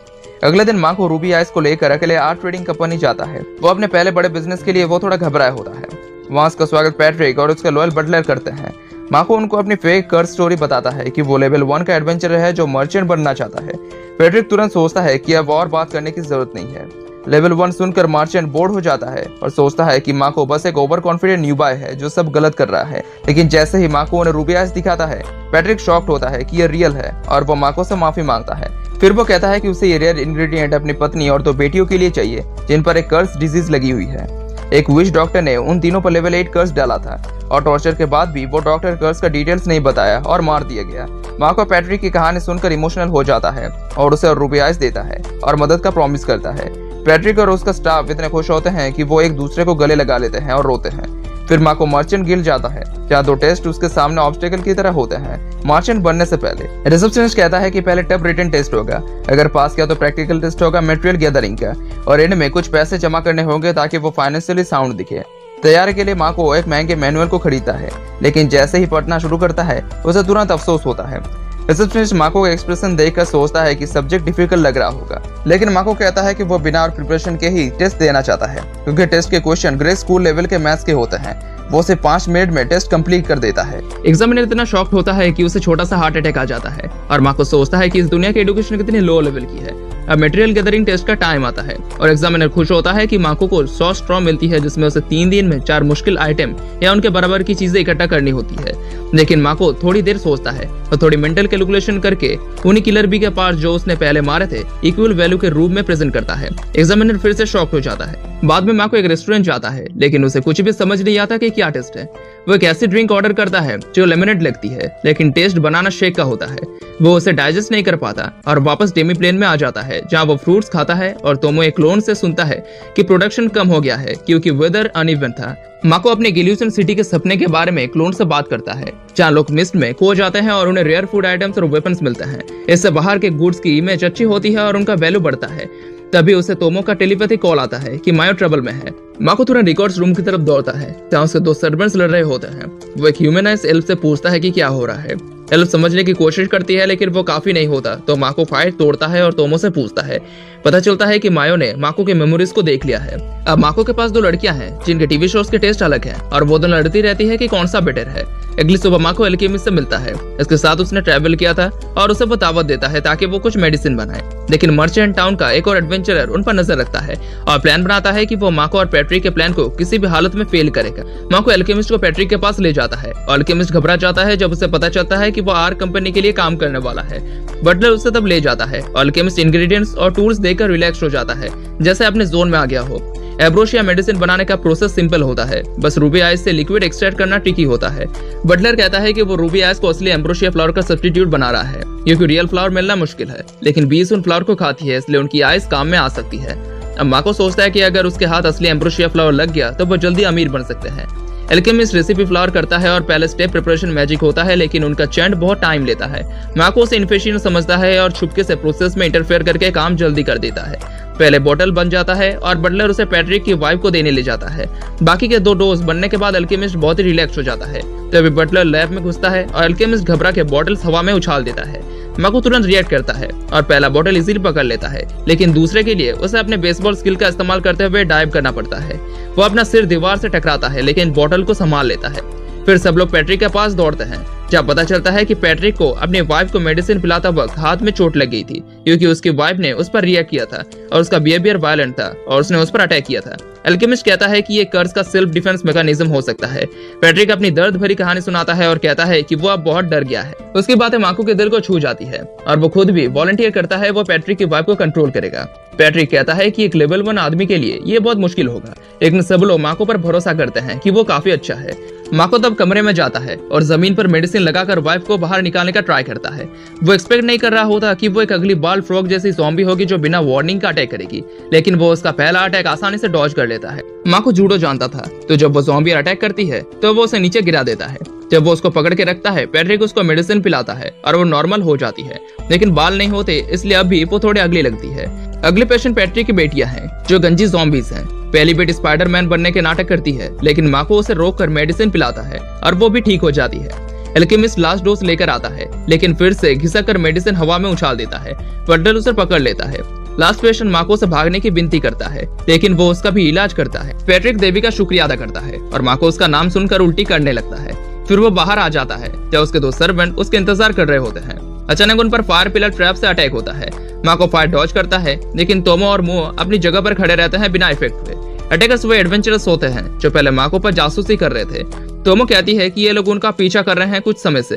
अगले दिन माको रूबी आइस को लेकर अकेले आर्ट ट्रेडिंग कंपनी जाता है। वो अपने पहले बड़े बिजनेस के लिए वो थोड़ा घबराया होता है। वहाँ उसका स्वागत पैट्रिक और उसके लॉयल बटलर करते हैं। माको उनको अपनी फेक कर्स स्टोरी बताता है कि वो लेवल 1 का एडवेंचर है जो मर्चेंट बनना चाहता है। पैट्रिक तुरंत सोचता है कि अब और बात करने की जरूरत नहीं है। लेवल 1 सुनकर मर्चेंट बोर्ड हो जाता है और सोचता है कि माको बस एक ओवर कॉन्फिडेंट न्यूबॉय है जो सब गलत कर रहा है, लेकिन जैसे ही माको उन्हें रूबी आइस दिखाता है पैट्रिक शॉक्ड होता है कि ये रियल है और वो माको से माफी मांगता है। फिर वो कहता है कि उसे ये रेयर इंग्रेडिएंट अपनी पत्नी और 2 बेटियों के लिए चाहिए जिन पर एक कर्स डिजीज लगी हुई है। एक विश डॉक्टर ने उन तीनों पर लेवल 8 कर्स डाला था और टॉर्चर के बाद भी वो डॉक्टर कर्स का डिटेल्स नहीं बताया और मार दिया गया। माको पैट्रिक की कहानी सुनकर इमोशनल हो जाता है और उसे रूबी आइस देता है और मदद का प्रॉमिस करता है। पैट्रिक और उसका स्टाफ इतने खुश होते हैं कि वो एक दूसरे को गले लगा लेते हैं और रोते हैं। फिर माको मर्चेंट गिल्ड जाता है जहाँ 2 टेस्ट उसके सामने ऑब्स्टेकल की तरह होते हैं। मर्चेंट बनने से पहले रिसेप्शनिस्ट कहता है कि पहले टफ रिटन टेस्ट होगा, अगर पास किया तो प्रैक्टिकल टेस्ट होगा मटेरियल गैदरिंग का, और एंड में कुछ पैसे जमा करने होंगे ताकि वो फाइनेंशियली साउंड दिखे। तैयारी के लिए माको एक महंगे मैनुअल को खरीदता है, लेकिन जैसे ही पढ़ना शुरू करता है उसे तुरंत अफसोस होता है। रिसेप्शनिस्ट माको का एक्सप्रेशन देखकर सोचता है कि सब्जेक्ट डिफिकल्ट लग रहा होगा, लेकिन माको कहता है कि वो बिना और प्रिपरेशन के ही टेस्ट देना चाहता है क्योंकि टेस्ट के क्वेश्चन ग्रे स्कूल लेवल के मैथ्स के होते हैं। वो सिर्फ 5 मिनट में टेस्ट कंप्लीट कर देता है। एग्जामिनर इतना शॉक्ड होता है कि उसे छोटा सा हार्ट अटैक आ जाता है और माको सोचता है कि इस दुनिया की एजुकेशन कितनी लो लेवल की है। अब मटेरियल गैदरिंग टेस्ट का टाइम आता है और एग्जामिनर खुश होता है कि माको को 100 स्ट्रॉ मिलती है जिसमें उसे 3 दिन में 4 मुश्किल आइटम या उनके बराबर की चीजें इकट्ठा करनी होती है। लेकिन माको थोड़ी देर सोचता है और थोड़ी मेंटल कैलकुलेशन करके उन्हीं किलर बी के पार्ट जो उसने पहले मारे थे इक्वल वैल्यू के रूप में प्रेजेंट करता है। एग्जामिनर फिर से शॉक हो जाता है। बाद में माको एक रेस्टोरेंट जाता है, लेकिन उसे कुछ भी समझ नहीं आता कि क्या टेस्ट है। वो एक ऐसी ड्रिंक ऑर्डर करता है जो लेमनेड लगती है, लेकिन टेस्ट बनाना शेक का होता है। वो उसे डाइजेस्ट नहीं कर पाता और वापस डेमी प्लेन में आ जाता है जहाँ वो फ्रूट्स खाता है और तोमो एक क्लोन से सुनता है कि प्रोडक्शन कम हो गया है क्योंकि वेदर अनइवन था। माको अपने गिल्यूशन सिटी के सपने के बारे में क्लोन से बात करता है जहाँ लोग मिस्ट में खो जाते हैं और उन्हें रेयर फूड आइटम्स और वेपन्स मिलते हैं। इससे बाहर के गुड्स की इमेज अच्छी होती है और उनका वैल्यू बढ़ता है। तभी उसे तोमो का टेलीपैथी कॉल आता है कि मायो ट्रबल में है। माको तुरंत रिकॉर्ड्स रूम की तरफ दौड़ता है जहाँ उसके 2 सर्वेंट्स लड़ रहे होते हैं। वो एक ह्यूमनाइज्ड एल्फ से पूछता है कि क्या हो रहा है। एल्फ समझने की कोशिश करती है लेकिन वो काफी नहीं होता, तो माको फाइट तोड़ता है और तोमो से पूछता है। पता चलता है कि मायो ने माको के मेमोरीज को देख लिया है। अब माको के पास 2 लड़कियां हैं जिनके टीवी शोज के टेस्ट अलग हैं और वो दोनों लड़ती रहती है कि कौन सा बेटर है। अगली सुबह माको एल्केमिस्ट से मिलता है। इसके साथ उसने ट्रैवल किया था और उसे वो दावत देता है ताकि वो कुछ मेडिसिन बनाए। लेकिन मर्चेंट टाउन का एक और एडवेंचरर उन पर नजर रखता है और प्लान बनाता है कि वो माको और पैट्रिक के प्लान को किसी भी हालत में फेल करेगा। माको एल्केमिस्ट को पैट्रिक के पास ले जाता है और एल्केमिस्ट घबरा जाता है जब उसे पता चलता है कि वो आर कंपनी के लिए काम करने वाला है। बटलर उसे तब ले जाता है और एल्केमिस्ट इंग्रेडिएंट्स और टूल्स देकर रिलैक्स हो जाता है, जैसे अपने जोन में आ गया हो। एब्रोशिया मेडिसिन बनाने का प्रोसेस सिंपल होता है, बस रूबी आइस से लिक्विड एक्सट्रैक्ट करना ट्रिकी होता है। बटलर कहता है कि वो रूबी आइस को असली एम्ब्रोशिया फ्लावर का सब्स्टिट्यूट बना रहा है, क्योंकि रियल फ्लावर मिलना मुश्किल है, लेकिन बीज उन फ्लावर को खाती है, इसलिए उनकी आइस काम में आ सकती है। अब माको सोचता है कि अगर उसके हाथ असली एम्ब्रोशिया फ्लावर लग गया तो वो जल्दी अमीर बन सकते हैं। एल्केमिस्ट रेसिपी फ्लावर करता है और पहले स्टेप प्रिपरेशन मैजिक होता है, लेकिन उनका चैंट बहुत टाइम लेता है। माको उसे इन्फेक्शन समझता है और छुपके से प्रोसेस में इंटरफेयर करके काम जल्दी कर देता है। पहले बोतल बन जाता है और बटलर उसे पैट्रिक की वाइफ को देने ले जाता है। बाकी के 2 डोज बनने के बाद एल्केमिस्ट बहुत ही रिलैक्स हो जाता है। तभी बटलर लैब में घुसता है और एल्केमिस्ट घबरा के बॉटल्स हवा में उछाल देता है। माको तुरंत रिएक्ट करता है और पहला बॉटल इजीली पकड़ लेता है, लेकिन दूसरे के लिए उसे अपने बेसबॉल स्किल का इस्तेमाल करते हुए डाइव करना पड़ता है। वो अपना सिर दीवार से टकराता है, लेकिन बॉटल को संभाल लेता है। फिर सब लोग पैट्रिक के पास दौड़ते हैं, जब पता चलता है कि पैट्रिक को अपनी वाइफ को मेडिसिन पिलाता वक्त हाथ में चोट लग गई थी, क्योंकि उसकी वाइफ ने उस पर रिएक्ट किया था और उसका बिहेवियर वायलेंट था और उसने उस पर अटैक किया था। एल्केमिस्ट कहता है कि ये कर्ज का सेल्फ डिफेंस मैकेनिज्म हो सकता है। पैट्रिक अपनी दर्द भरी कहानी सुनाता है और कहता है कि वो अब बहुत डर गया है। उसकी बातें माको के दिल को छू जाती है और वो खुद भी वॉलंटियर करता है वो पैट्रिक की वाइफ को कंट्रोल करेगा। पैट्रिक कहता है कि एक लेवल 1 आदमी के लिए ये बहुत मुश्किल होगा, लेकिन सब लोग माको पर भरोसा करते हैं कि वो काफी अच्छा है। माको तब कमरे में जाता है और जमीन पर मेडिसिन लगाकर वाइफ को बाहर निकालने का ट्राई करता है। वो एक्सपेक्ट नहीं कर रहा होता कि वो एक अगली बाल फ्रॉग जैसी ज़ॉम्बी होगी जो बिना वार्निंग का अटैक करेगी, लेकिन वो उसका पहला अटैक आसानी से डॉज कर लेता है। माको जूडो जानता था, तो जब वो ज़ॉम्बी अटैक करती है तो वो उसे नीचे गिरा देता है। जब वो उसको पकड़ के रखता है, पैट्रिक उसको मेडिसिन पिलाता है और वो नॉर्मल हो जाती है, लेकिन बाल नहीं होते, इसलिए अब भी वो थोड़े अगली लगती है। अगले पेशेंट पैट्रिक की बेटियां हैं, जो गंजी ज़ॉम्बीज हैं। पहली बेटी स्पाइडरमैन बनने के नाटक करती है, लेकिन माको उसे रोककर मेडिसिन पिलाता है और वो भी ठीक हो जाती है। एल्केमिस्ट लास्ट डोज लेकर आता है, लेकिन फिर से घिसक कर मेडिसिन हवा में उछाल देता है। बटलर उसे पकड़ लेता है। लास्ट पेशेंट माको से भागने की विनती करता है, लेकिन वो उसका भी इलाज करता है। पैट्रिक देवी का शुक्रिया अदा करता है और माको उसका नाम सुनकर उल्टी करने लगता है। फिर वो बाहर आ जाता है जब उसके 2 सर्वेंट उसके इंतजार कर रहे होते हैं। अचानक उन पर फायर पिलर ट्रैप से अटैक होता है। माको फायर डॉज करता है, लेकिन तोमो और मुओ अपनी जगह पर खड़े रहते हैं बिना इफेक्ट हुए। अटैकर्स वो एडवेंचरस होते हैं जो पहले माको पर जासूसी कर रहे थे। तोमो कहती है कि ये लोग उनका पीछा कर रहे हैं कुछ समय से।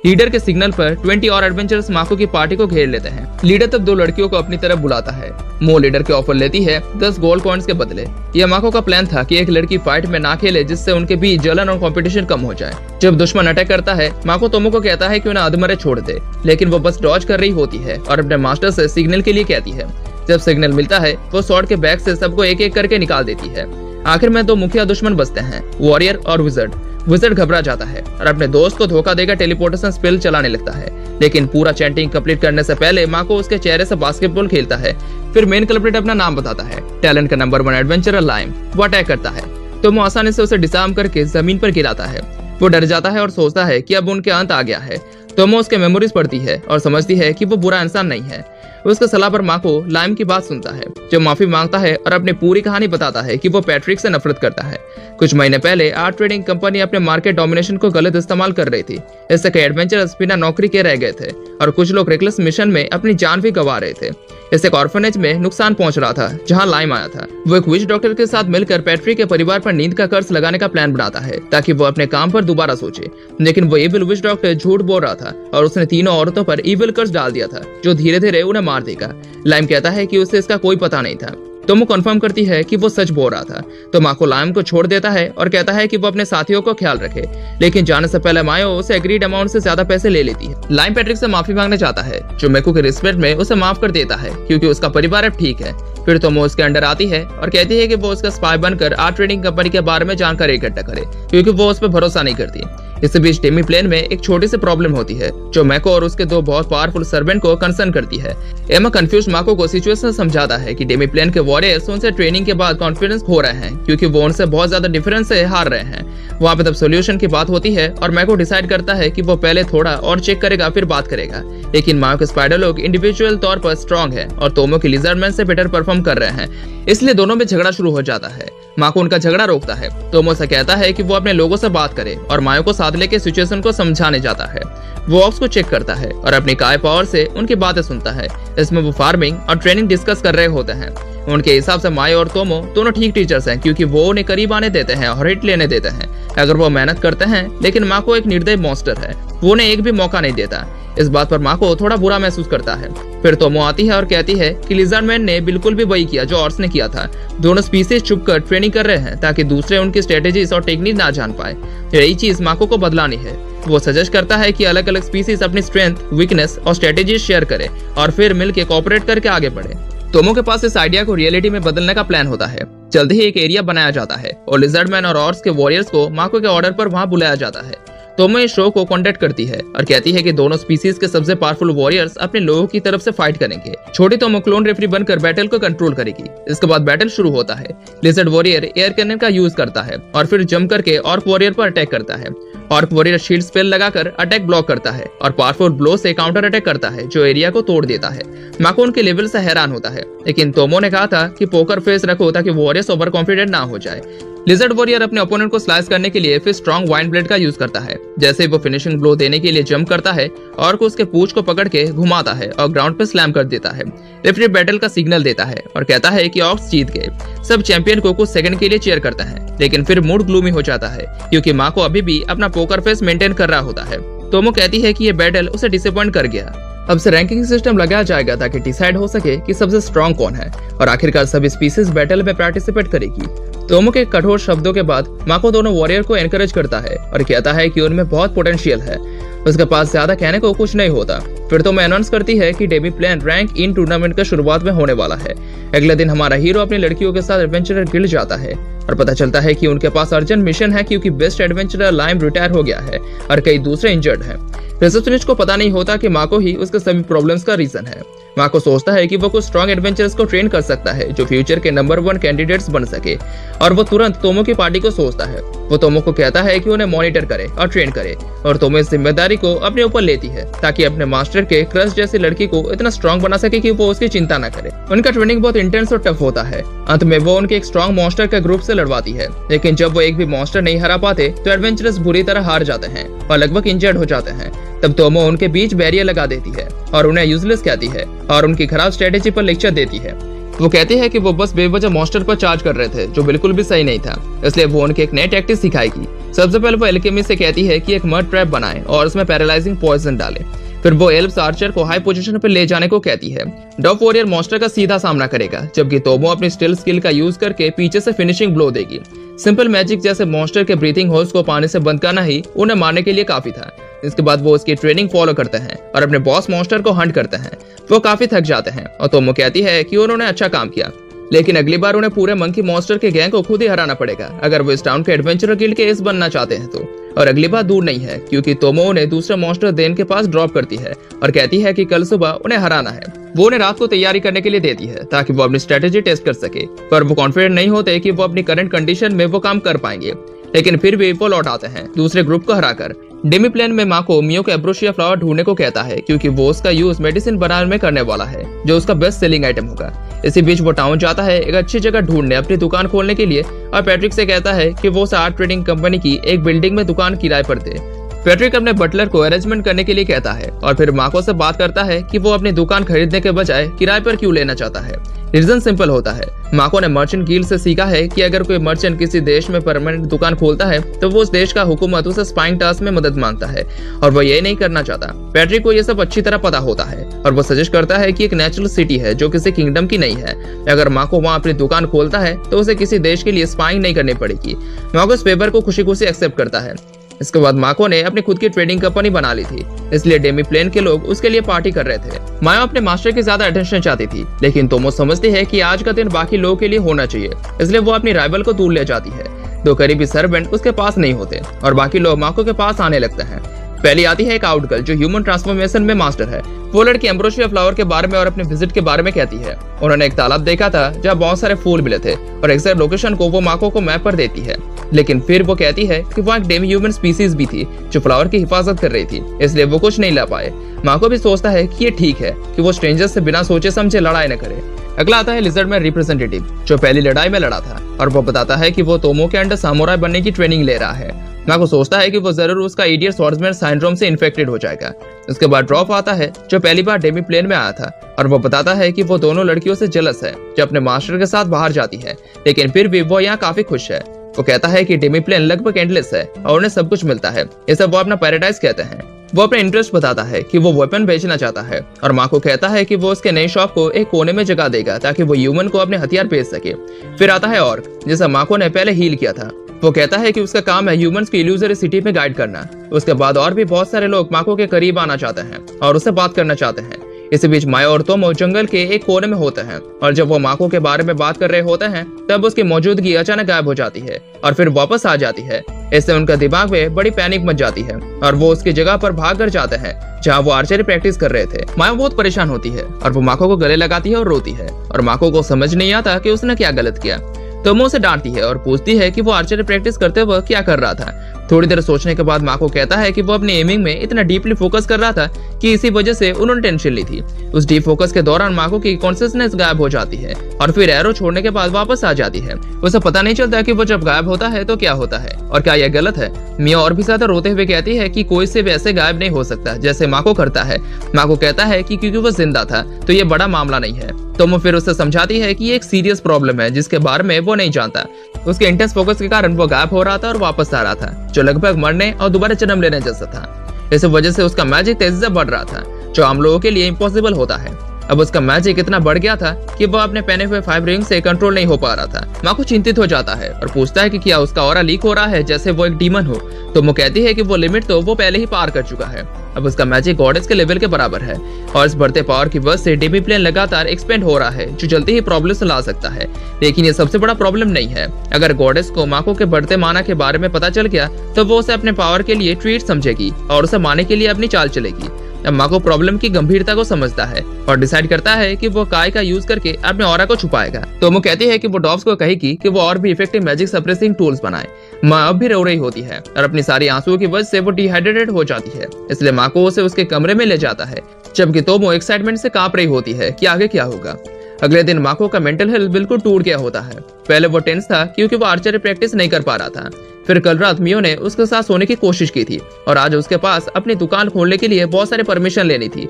लीडर के सिग्नल पर 20 और एडवेंचरस माको की पार्टी को घेर लेते हैं। लीडर तब 2 लड़कियों को अपनी तरफ बुलाता है। मो लीडर के ऑफर लेती है 10 गोल्ड कॉइन्स के बदले। यह माको का प्लान था कि एक लड़की फाइट में ना खेले, जिससे उनके बीच जलन और कंपटीशन कम हो जाए। जब दुश्मन अटैक करता है, माको तोमो को कहता है कि उन्हें अधमरे छोड़ दे, लेकिन वो बस डॉज कर रही होती है और अपने मास्टर से सिग्नल के लिए कहती है। जब सिग्नल मिलता है, वो स्वॉर्ड के बैग से सबको एक एक करके निकाल देती है। आखिर में 2 मुखिया दुश्मन बचते हैं, वॉरियर और विजर्ड। विजर्ड घबरा जाता है और अपने दोस्त को धोखा देकर टेलीपोर्टेशन स्पेल चलाने लगता है, लेकिन पूरा चैंटिंग कंप्लीट करने से पहले माको उसके चेहरे से बास्केटबॉल खेलता है। फिर मेन कल्प्रिट अपना नाम बताता है, टैलेंट का नंबर 1 एडवेंचरर लाइम। वो अटैक करता है तो वो आसानी से उसे डिसआर्म करके जमीन पर गिराता है। वो डर जाता है और सोचता है कि अब उनके अंत आ गया है। तो वो उसके मेमोरीज पढ़ती है और समझती है कि वो बुरा इंसान नहीं है। उसके सलाह पर माको लाइम की बात सुनता है, जो माफी मांगता है और अपनी पूरी कहानी बताता है कि वो पैट्रिक से नफरत करता है। कुछ महीने पहले आर्ट ट्रेडिंग कंपनी अपने मार्केट डोमिनेशन को गलत इस्तेमाल कर रही थी। इससे कई एडवेंचरर्स बिना नौकरी के रह गए थे और कुछ लोग रेकलेस मिशन में अपनी जान भी गंवा रहे थे। इससे एक ऑर्फनेज में नुकसान पहुंच रहा था, जहां लाइम आया था। वो एक विच डॉक्टर के साथ मिलकर पैट्रिक के परिवार पर नींद का कर्ज लगाने का प्लान बनाता है, ताकि वो अपने काम पर दोबारा सोचे। लेकिन वो इविल विच डॉक्टर झूठ बोल रहा था और उसने तीनों औरतों पर इविल कर्ज डाल दिया था, जो धीरे धीरे उन्हें मार देगा। लाइम कहता है कि उसे इसका कोई पता नहीं था। तोमो कंफर्म करती है कि वो सच बोल रहा था, तो माको लाइम को छोड़ देता है और कहता है कि वो अपने साथियों को ख्याल रखे। लेकिन जाने से पहले मायो उसे एग्रीड अमाउंट से ज्यादा पैसे ले लेती है। लाइम पैट्रिक से माफी मांगने चाहता है, जो मेको के रिस्पेक्ट में उसे माफ कर देता है, क्योंकि उसका परिवार अब ठीक है। फिर तोमो उसके अंडर आती है और कहती है कि वो उसका स्पाई बनकर आर्ट ट्रेडिंग कंपनी के बारे में जानकारी इकट्ठा करे, क्योंकि वो उस पर भरोसा नहीं करती। इस बीच डेमी प्लेन में एक छोटी सी प्रॉब्लम होती है, जो मैको और उसके 2 बहुत पावरफुल सर्वेंट को कंसर्न करती है। एमा कंफ्यूज माको को सिचुएशन समझाता है कि डेमी प्लेन के वॉरियर्स उनसे ट्रेनिंग के बाद कॉन्फिडेंस खो रहे हैं, क्योंकि वो उनसे बहुत ज्यादा डिफरेंस से हार रहे हैं। वहाँ पे तब सोल्यूशन की बात होती है और मैको डिसाइड करता है कि वो पहले थोड़ा और चेक करेगा, फिर बात करेगा। लेकिन मायो के स्पाइडर लोग इंडिविजुअल तौर पर स्ट्रॉन्ग है और तोमो की लिजर्डमैन से बेटर परफॉर्म कर रहे हैं। इसलिए दोनों में झगड़ा शुरू हो जाता है। माको उनका झगड़ा रोकता है। तोमो से कहता है कि वो अपने लोगों से बात करे और मायो को साथ लेके सिचुएशन को समझाने जाता है। वो ऑक्स को चेक करता है और अपनी काय पावर से उनकी बातें सुनता है। इसमें वो फार्मिंग और ट्रेनिंग डिस्कस कर रहे होते हैं। उनके हिसाब से मायो और तोमो दोनों ठीक टीचर्स हैं, क्योंकि वो उन्हें करीब आने देते हैं और हिट लेने देते हैं अगर वो मेहनत करते हैं। लेकिन माको एक निर्दयी मॉन्स्टर है, वो उन्हें एक भी मौका नहीं देता। इस बात पर माको थोड़ा बुरा महसूस करता है। फिर तोमो आती है और कहती है कि लिजर्डमैन ने बिल्कुल भी वही किया जो ऑर्स ने किया था। दोनों स्पीसीज छुपकर ट्रेनिंग कर रहे हैं ताकि दूसरे उनकी स्ट्रेटेजीज और टेक्निक ना जान पाए। यही चीज माको को बदलानी है। वो सजेस्ट करता है कि अलग अलग स्पीसीज अपनी स्ट्रेंथ, वीकनेस और स्ट्रेटेजीज शेयर करे और फिर मिलकर कोऑपरेट करके आगे बढ़े। तोमो के पास इस आइडिया को रियलिटी में बदलने का प्लान होता है। जल्द ही एक एरिया बनाया जाता है और लिजर्डमैन और ऑर्स के वॉरियर्स को माको के ऑर्डर पर वहां बुलाया जाता है। तोमो इस शो को कॉन्टेक्ट करती है और कहती है कि दोनों स्पीसीज के सबसे पावरफुल वॉरियर्स अपने लोगों की तरफ से फाइट करेंगे। छोटी तोमो क्लोन रेफरी बनकर बैटल को कंट्रोल करेगी। इसके बाद बैटल शुरू होता है। लिजर्ड वॉरियर एयर कैनन का यूज करता है और फिर जंप करके ऑर्क वॉरियर पर अटैक करता है। ऑर्क वॉरियर शील्ड स्पेल लगाकर अटैक ब्लॉक करता है और पावरफुल ब्लो से काउंटर अटैक करता है जो एरिया को तोड़ देता है। माको उनके लेवल से हैरान होता है, लेकिन तोमो ने कहा था कि पोकर फेस रखो ताकि वॉरियर्स ओवर कॉन्फिडेंट ना हो जाए। लिजर्ड वॉरियर अपने ओपोनेंट को स्लाइस करने के लिए फिर स्ट्रॉन्ग वाइन ब्लेड का यूज करता है। जैसे वो फिनिशिंग ब्लो देने के लिए जंप करता है और को उसके पूंछ को पकड़ के घुमाता है और ग्राउंड पे स्लैम कर देता है। रेफरी बैटल का सिग्नल देता है और कहता है कि ऑक्स जीत गए। सब चैंपियन को कुछ सेकंड के लिए चीयर करता है, लेकिन फिर मूड ग्लूमी हो जाता है क्योंकि माको अभी भी अपना पोकर फेस मेंटेन कर रहा होता है। तोमो कहती है कि ये बैटल उसे डिसअपॉइंट कर गया। अब से रैंकिंग सिस्टम लगाया जाएगा ताकि डिसाइड हो सके कि सबसे स्ट्रॉन्ग कौन है और आखिरकार सभी स्पीसीज बैटल में पार्टिसिपेट करेगी। तोमो के कठोर शब्दों के बाद माको दोनों वॉरियर को एनकरेज करता है और कहता है कि उनमें बहुत पोटेंशियल है। उसके पास ज्यादा कहने को कुछ नहीं होता। फिर तो मैं अनाउंस करती है कि Demi plan rank in tournament का शुरुआत में होने वाला है। अगले दिन हमारा हीरो अपनी लड़कियों के साथ एडवेंचरर गिल्ड जाता है और पता चलता है कि उनके पास अर्जेंट मिशन है क्योंकि बेस्ट एडवेंचरर लाइम रिटायर हो गया है और कई दूसरे इंजर्ड हैं। रिसेप्शनिस्ट को पता नहीं होता कि माको ही उसके सभी प्रॉब्लम्स का रीजन है। माको सोचता है कि वो कुछ स्ट्रॉन्ग एडवेंचरर्स को ट्रेन कर सकता है जो फ्यूचर के नंबर 1 कैंडिडेट्स बन सके और वो तुरंत तोमो की पार्टी को सोचता है। वो तोमो को कहता है कि उन्हें मॉनिटर करे और ट्रेन करे और तोमो इस जिम्मेदारी को अपने ऊपर लेती है ताकि अपने मास्टर के क्रश जैसी लड़की को इतना स्ट्रॉन्ग बना सके कि वो उसकी चिंता न करे। उनका ट्रेनिंग बहुत इंटेंस और टफ होता है। अंत में वो उनके एक स्ट्रॉन्ग मॉन्स्टर के ग्रुप से लड़वाती है, लेकिन जब वो एक भी मॉन्स्टर नहीं हरा पाते तो एडवेंचरर्स बुरी तरह हार जाते हैं और लगभग इंजर्ड हो जाते हैं। तब तोमो उनके बीच बैरियर लगा देती है और उन्हें यूजलेस कहती है और उनकी खराब स्ट्रेटेजी पर लेक्चर देती है। वो कहती है कि वो बस बेवजह मॉन्स्टर पर चार्ज कर रहे थे जो बिल्कुल भी सही नहीं था, इसलिए वो उनके एक नए टैक्टिक सिखाएगी। सबसे पहले वो एल्केमी से कहती है कि एक मर्ड ट्रैप बनाए और उसमें पैरालाइजिंग पॉइजन डाले। फिर वो एल्व्स आर्चर को हाई पोजीशन पर ले जाने को कहती है। डॉफ वॉरियर मॉन्स्टर का सीधा सामना करेगा, जबकि तोमो अपनी स्टिल स्किल का यूज करके पीछे से फिनिशिंग ब्लो देगी। सिंपल मैजिक जैसे मॉन्स्टर के ब्रीथिंग होल्स को पानी से बंद करना ही उन्हें मारने के लिए काफी था। इसके बाद वो उसकी ट्रेनिंग फॉलो करते हैं और अपने बॉस मॉन्स्टर को हंट करते हैं। वो काफी थक जाते हैं और तोमो कहती है कि उन्होंने अच्छा काम किया, लेकिन अगली बार उन्हें पूरे मंकी मॉन्स्टर के गैंग को खुद ही हराना पड़ेगा अगर वो इस टाउन के एडवेंचरर गिल्ड के एस बनना चाहते हैं तो। और अगली बार दूर नहीं है क्योंकि तोमो उन्हें दूसरे मॉन्स्टर देन के पास ड्रॉप करती है और कहती है कि कल सुबह उन्हें हराना है। वो उन्हें रात को तैयारी करने के लिए देती है ताकि वो अपनी स्ट्रेटेजी टेस्ट कर सके, पर वो कॉन्फिडेंट नहीं होते कि वो अपनी करंट कंडीशन में वो काम कर पाएंगे। लेकिन फिर भी वो लौट आते हैं दूसरे ग्रुप को हराकर। डेमी प्लान में माको मियो को एब्रोशिया फ्लावर ढूंढने को कहता है क्योंकि वो उसका यूज मेडिसिन बनाने में करने वाला है जो उसका बेस्ट सेलिंग आइटम होगा। इसी बीच वो टाउन जाता है एक अच्छी जगह ढूंढने अपनी दुकान खोलने के लिए और पैट्रिक से कहता है कि वो उसे आर्ट ट्रेडिंग कंपनी की एक बिल्डिंग में दुकान किराए पर दे। पैट्रिक अपने बटलर को अरेंजमेंट करने के लिए कहता है और फिर माको से बात करता है कि वो अपनी दुकान खरीदने के बजाय किराए पर क्यों लेना चाहता है। रीजन सिंपल होता है। माको ने मर्चेंट गिल्ड से सीखा है कि अगर कोई मर्चेंट किसी देश में परमानेंट दुकान खोलता है तो वो उस देश का हुकूमत उसे स्पाइंग टास्क में मदद मांगता है और वो ये नहीं करना चाहता। पैट्रिक को ये सब अच्छी तरह पता होता है और वो सजेस्ट करता है कि एक नेचुरल सिटी है जो किसी किंगडम की नहीं है। अगर माको वहाँ अपनी दुकान खोलता है तो उसे किसी देश के लिए स्पाइंग नहीं करनी पड़ेगी। माको इस फेवर को खुशी खुशी एक्सेप्ट करता है। इसके बाद माको ने अपनी खुद की ट्रेडिंग कंपनी बना ली थी, इसलिए डेमी प्लेन के लोग उसके लिए पार्टी कर रहे थे। माया अपने मास्टर की ज्यादा अटेंशन चाहती थी, लेकिन तोमो समझती है कि आज का दिन बाकी लोगों के लिए होना चाहिए, इसलिए वो अपनी राइवल को दूर ले जाती है। दो करीबी सर्वेंट उसके पास नहीं होते और बाकी लोग माको के पास आने लगते हैं। पहली आती है एक आउटगर्ल जो ह्यूमन ट्रांसफॉर्मेशन में मास्टर है। वो लड़की एम्ब्रोशिया फ्लावर के बारे में और अपने विजिट के बारे में कहती है। उन्होंने एक तालाब देखा था जहाँ बहुत सारे फूल मिले थे और एग्जैक्ट लोकेशन को वो माको को मैप पर देती है, लेकिन फिर वो कहती है कि वहाँ एक डेमी ह्यूमन स्पीसीज भी थी जो फ्लावर की हिफाजत कर रही थी, इसलिए वो कुछ नहीं ला पाए। माको भी सोचता है कि ये ठीक है कि वो स्ट्रेंजर्स से बिना सोचे समझे लड़ाई न करे। अगला आता है लिजर्ड मैन रिप्रेजेंटेटिव, जो पहली लड़ाई में लड़ा था, और वो बताता है कि वो तोमो के अंडर सामुराई बनने की ट्रेनिंग ले रहा है। माको सोचता है कि वो जरूर उसका इडियट स्वॉर्ड्समैन सिंड्रोम से इन्फेक्टेड हो जाएगा। उसके बाद ड्रॉप आता है, जो पहली बार डेमी प्लेन में आया था, और वो बताता है कि वो दोनों लड़कियों से जेलस है जो अपने मास्टर के साथ बाहर जाती है, लेकिन फिर भी वो यहाँ काफी खुश है। वो कहता है कि डेमी प्लेन लगभग एंडलेस है और उन्हें सब कुछ मिलता है, इसे वो अपना पैराडाइज कहते हैं। वो अपने इंटरेस्ट बताता है कि वो वेपन बेचना चाहता है, और माको कहता है कि वो उसके नए शॉप को एक कोने में जगह देगा ताकि वो ह्यूमन को अपने हथियार बेच सके। फिर आता है ऑर्क, जिसे माको ने पहले हील किया था। वो कहता है कि उसका काम है ह्यूमंस की इल्यूजरी सिटी में गाइड करना। उसके बाद और भी बहुत सारे लोग माको के करीब आना चाहते हैं और उससे बात करना चाहते हैं। इसी बीच माया और तोमो जंगल के एक कोने में होते हैं, और जब वो माको के बारे में बात कर रहे होते हैं तब उसकी मौजूदगी अचानक गायब हो जाती है और फिर वापस आ जाती है। इससे उनका दिमाग में बड़ी पैनिक मच जाती है और वो उसकी जगह पर भाग कर जाते हैं जहाँ वो आर्चरी प्रैक्टिस कर रहे थे। माया बहुत परेशान होती है और वो माको को गले लगाती है और रोती है, और माको को समझ नहीं आता कि उसने क्या गलत किया। तोमो से डांटती है और पूछती है कि वो आर्चरी प्रैक्टिस करते वक्त क्या कर रहा था। थोड़ी देर सोचने के बाद माको कहता है कि वो अपनी एमिंग में इतना डीपली फोकस कर रहा था कि इसी वजह से उन्होंने टेंशन ली थी। उस डीप फोकस के दौरान माको की कॉन्शियसनेस गायब हो जाती है और फिर एरो छोड़ने के बाद वापस आ जाती है। उसे पता नहीं चलता कि वो जब गायब होता है तो क्या होता है और क्या यह गलत है। मिया और भी ज्यादा रोते हुए कहती है कि कोई से वैसे गायब नहीं हो सकता जैसे माको करता है। माको कहता है कि क्योंकि वो जिंदा था तो ये बड़ा मामला नहीं है। तोमो फिर उससे समझाती है कि ये एक सीरियस प्रॉब्लम है जिसके बारे में वो नहीं जानता। उसके इंटेंस फोकस के कारण वो गायब हो रहा था और वापस आ रहा था, जो लगभग मरने और दोबारा जन्म लेने जैसा था। इस वजह से उसका मैजिक तेजी से बढ़ रहा था, जो आम लोगों के लिए इम्पॉसिबल होता है। अब उसका मैजिक इतना बढ़ गया था कि वो अपने पहने हुए 5 रिंग से कंट्रोल नहीं हो पा रहा था। माको चिंतित हो जाता है और पूछता है कि क्या उसका ऑरा लीक हो रहा है जैसे वो एक डीमन हो। तो वो कहती है कि वो लिमिट तो वो पहले ही पार कर चुका है। अब उसका मैजिक गॉडेस के लेवल के बराबर है और इस बढ़ते पावर की वजह से डेमी प्लेन लगातार एक्सपेंड हो रहा है, जो जल्दी ही प्रॉब्लम ला सकता है। लेकिन ये सबसे बड़ा प्रॉब्लम नहीं है। अगर गॉडेस को माको के बढ़ते माना के बारे में पता चल गया तो वो उसे अपने पावर के लिए ट्रीट समझेगी और उसे मारने के लिए अपनी चाल चलेगी। अब माको प्रॉब्लम की गंभीरता को समझता है और डिसाइड करता है कि वो काय का यूज करके अपने ऑरा को छुपाएगा। तो वो कहती है कि वो डॉग्स को कहेगी कि वो और भी इफेक्टिव मैजिक सप्रेसिंग टूल्स बनाए। माँ अब भी रो रही होती है और अपनी सारी आंसुओं की वजह से वो डिहाइड्रेटेड हो जाती है, इसलिए माको उसे उसके कमरे में ले जाता है, जबकि तोमो एक्साइटमेंट से कांप रही होती है कि आगे क्या होगा। अगले दिन माको का मेंटल हेल्थ बिल्कुल टूट गया होता है। पहले वो टेंस था क्योंकि वो आर्चरी प्रैक्टिस नहीं कर पा रहा था। फिर कल रात मियो ने उसके साथ सोने की कोशिश की थी और आज उसके पास अपनी दुकान खोलने के लिए बहुत सारी परमिशन लेनी थी।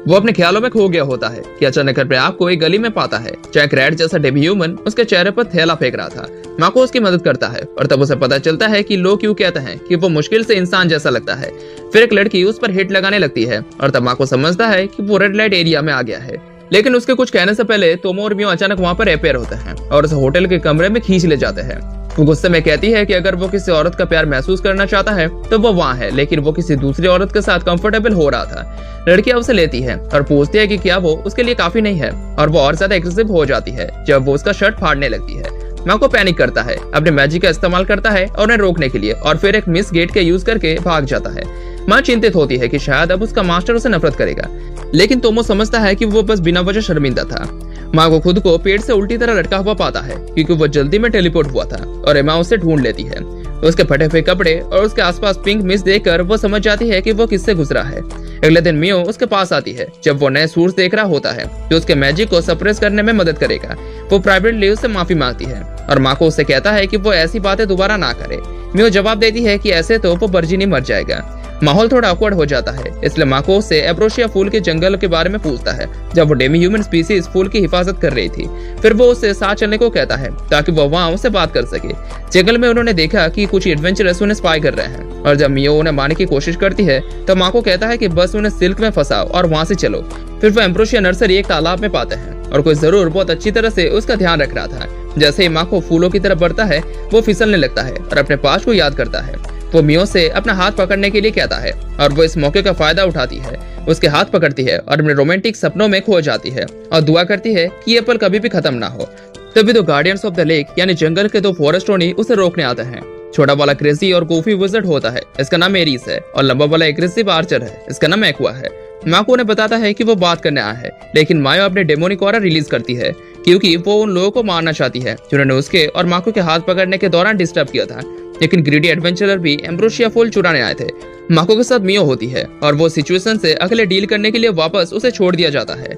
वो अपने ख्यालों में खो गया होता है कि अचानक अपने आप को एक गली में पाता है जहाँ एक रैट जैसा डेमी ह्यूमन उसके चेहरे पर थैला फेंक रहा था। माको उसकी मदद करता है और तब उसे पता चलता है कि लोग क्यों कहते हैं कि वो मुश्किल से इंसान जैसा लगता है। फिर एक लड़की उस पर हिट लगाने लगती है और तब माको समझता है कि वो रेड लाइट एरिया में आ गया है। लेकिन उसके कुछ कहने से पहले तोमो और मियो अचानक वहाँ पर अपेयर होते हैं और उसे होटल के कमरे में खींच ले जाते हैं। वो गुस्से में कहती है कि अगर वो किसी औरत का प्यार महसूस करना चाहता है तो वो वहाँ है, लेकिन वो किसी दूसरी औरत के साथ कंफर्टेबल हो रहा था। लड़कियां उसे लेती है और पूछती है कि क्या वो उसके लिए काफी नहीं है, और वो और ज्यादा एग्रेसिव हो जाती है जब वो उसका शर्ट फाड़ने लगती है। माको पैनिक करता है, अपने मैजिक का इस्तेमाल करता है और उन्हें रोकने के लिए, और फिर एक मिस गेट के यूज करके भाग जाता है। माँ चिंतित होती है कि शायद अब उसका मास्टर उसे नफरत करेगा, लेकिन तोमो समझता है कि वो बस बिना वजह शर्मिंदा था। माँ को खुद को पेड़ से उल्टी तरह लटका हुआ पाता है क्योंकि वो जल्दी में टेलीपोर्ट हुआ था और एमा उसे ढूंढ लेती है। उसके फटे हुए कपड़े और उसके आसपास पिंक मिस देखकर वो समझ जाती है कि वो किससे गुजरा है। अगले दिन मियो उसके पास आती है जब वो नए सोर्स देख रहा होता है जो उसके मैजिक को सप्रेस करने में मदद करेगा। वो प्राइवेटली उससे माफी मांगती है और माँ को उससे कहता है कि वो ऐसी बातें दोबारा ना करे। मियो जवाब देती है कि ऐसे तो वो वर्जिनी मर जाएगा। माहौल थोड़ा awkward हो जाता है, इसलिए माको से एब्रोशिया फूल के जंगल के बारे में पूछता है जब वो डेमी ह्यूमन स्पीसीज फूल की हिफाजत कर रही थी। फिर वो उससे साथ चलने को कहता है ताकि वो वहाँ उससे बात कर सके। जंगल में उन्होंने देखा कि कुछ एडवेंचरस उन्हें स्पाई कर रहे हैं और जब मियो उन्हें मारने की कोशिश करती है तो माको कहता है कि बस उन्हें सिल्क में फंसाओ और वहाँ से चलो। फिर वो एम्ब्रोशिया नर्सरी एक तालाब में पाते हैं और कोई जरूर बहुत अच्छी तरह से उसका ध्यान रख रहा था। जैसे ही माको फूलों की तरफ बढ़ता है वो फिसलने लगता है और अपने पास को याद करता है। वो मियो से अपना हाथ पकड़ने के लिए कहता है और वो इस मौके का फायदा उठाती है, उसके हाथ पकड़ती है और अपने रोमांटिक सपनों में खो जाती है और दुआ करती है कि ये पल कभी भी खत्म ना हो। तभी तो गार्डियंस ऑफ द लेक यानी जंगल के 2 फॉरेस्ट रोनी उसे रोकने आते हैं। छोटा वाला क्रेजी और गोफी विज़र्ड होता है, इसका नाम एरिस है, और लंबा वाला एग्रेसिव आर्चर है, इसका नाम एक्वा है। माको उन्हें बताता है कि वो बात करने आया है, लेकिन मायो अपने डेमोनिक ऑरा रिलीज करती है क्योंकि वो उन लोगों को मारना चाहती है जिन्होंने उसके और माको के हाथ पकड़ने के दौरान डिस्टर्ब किया था। लेकिन ग्रीडी एडवेंचरर भी एम्ब्रोशिया फूल चुराने आए थे। माको के साथ मियो होती है और वो सिचुएशन से अगले डील करने के लिए वापस उसे छोड़ दिया जाता है।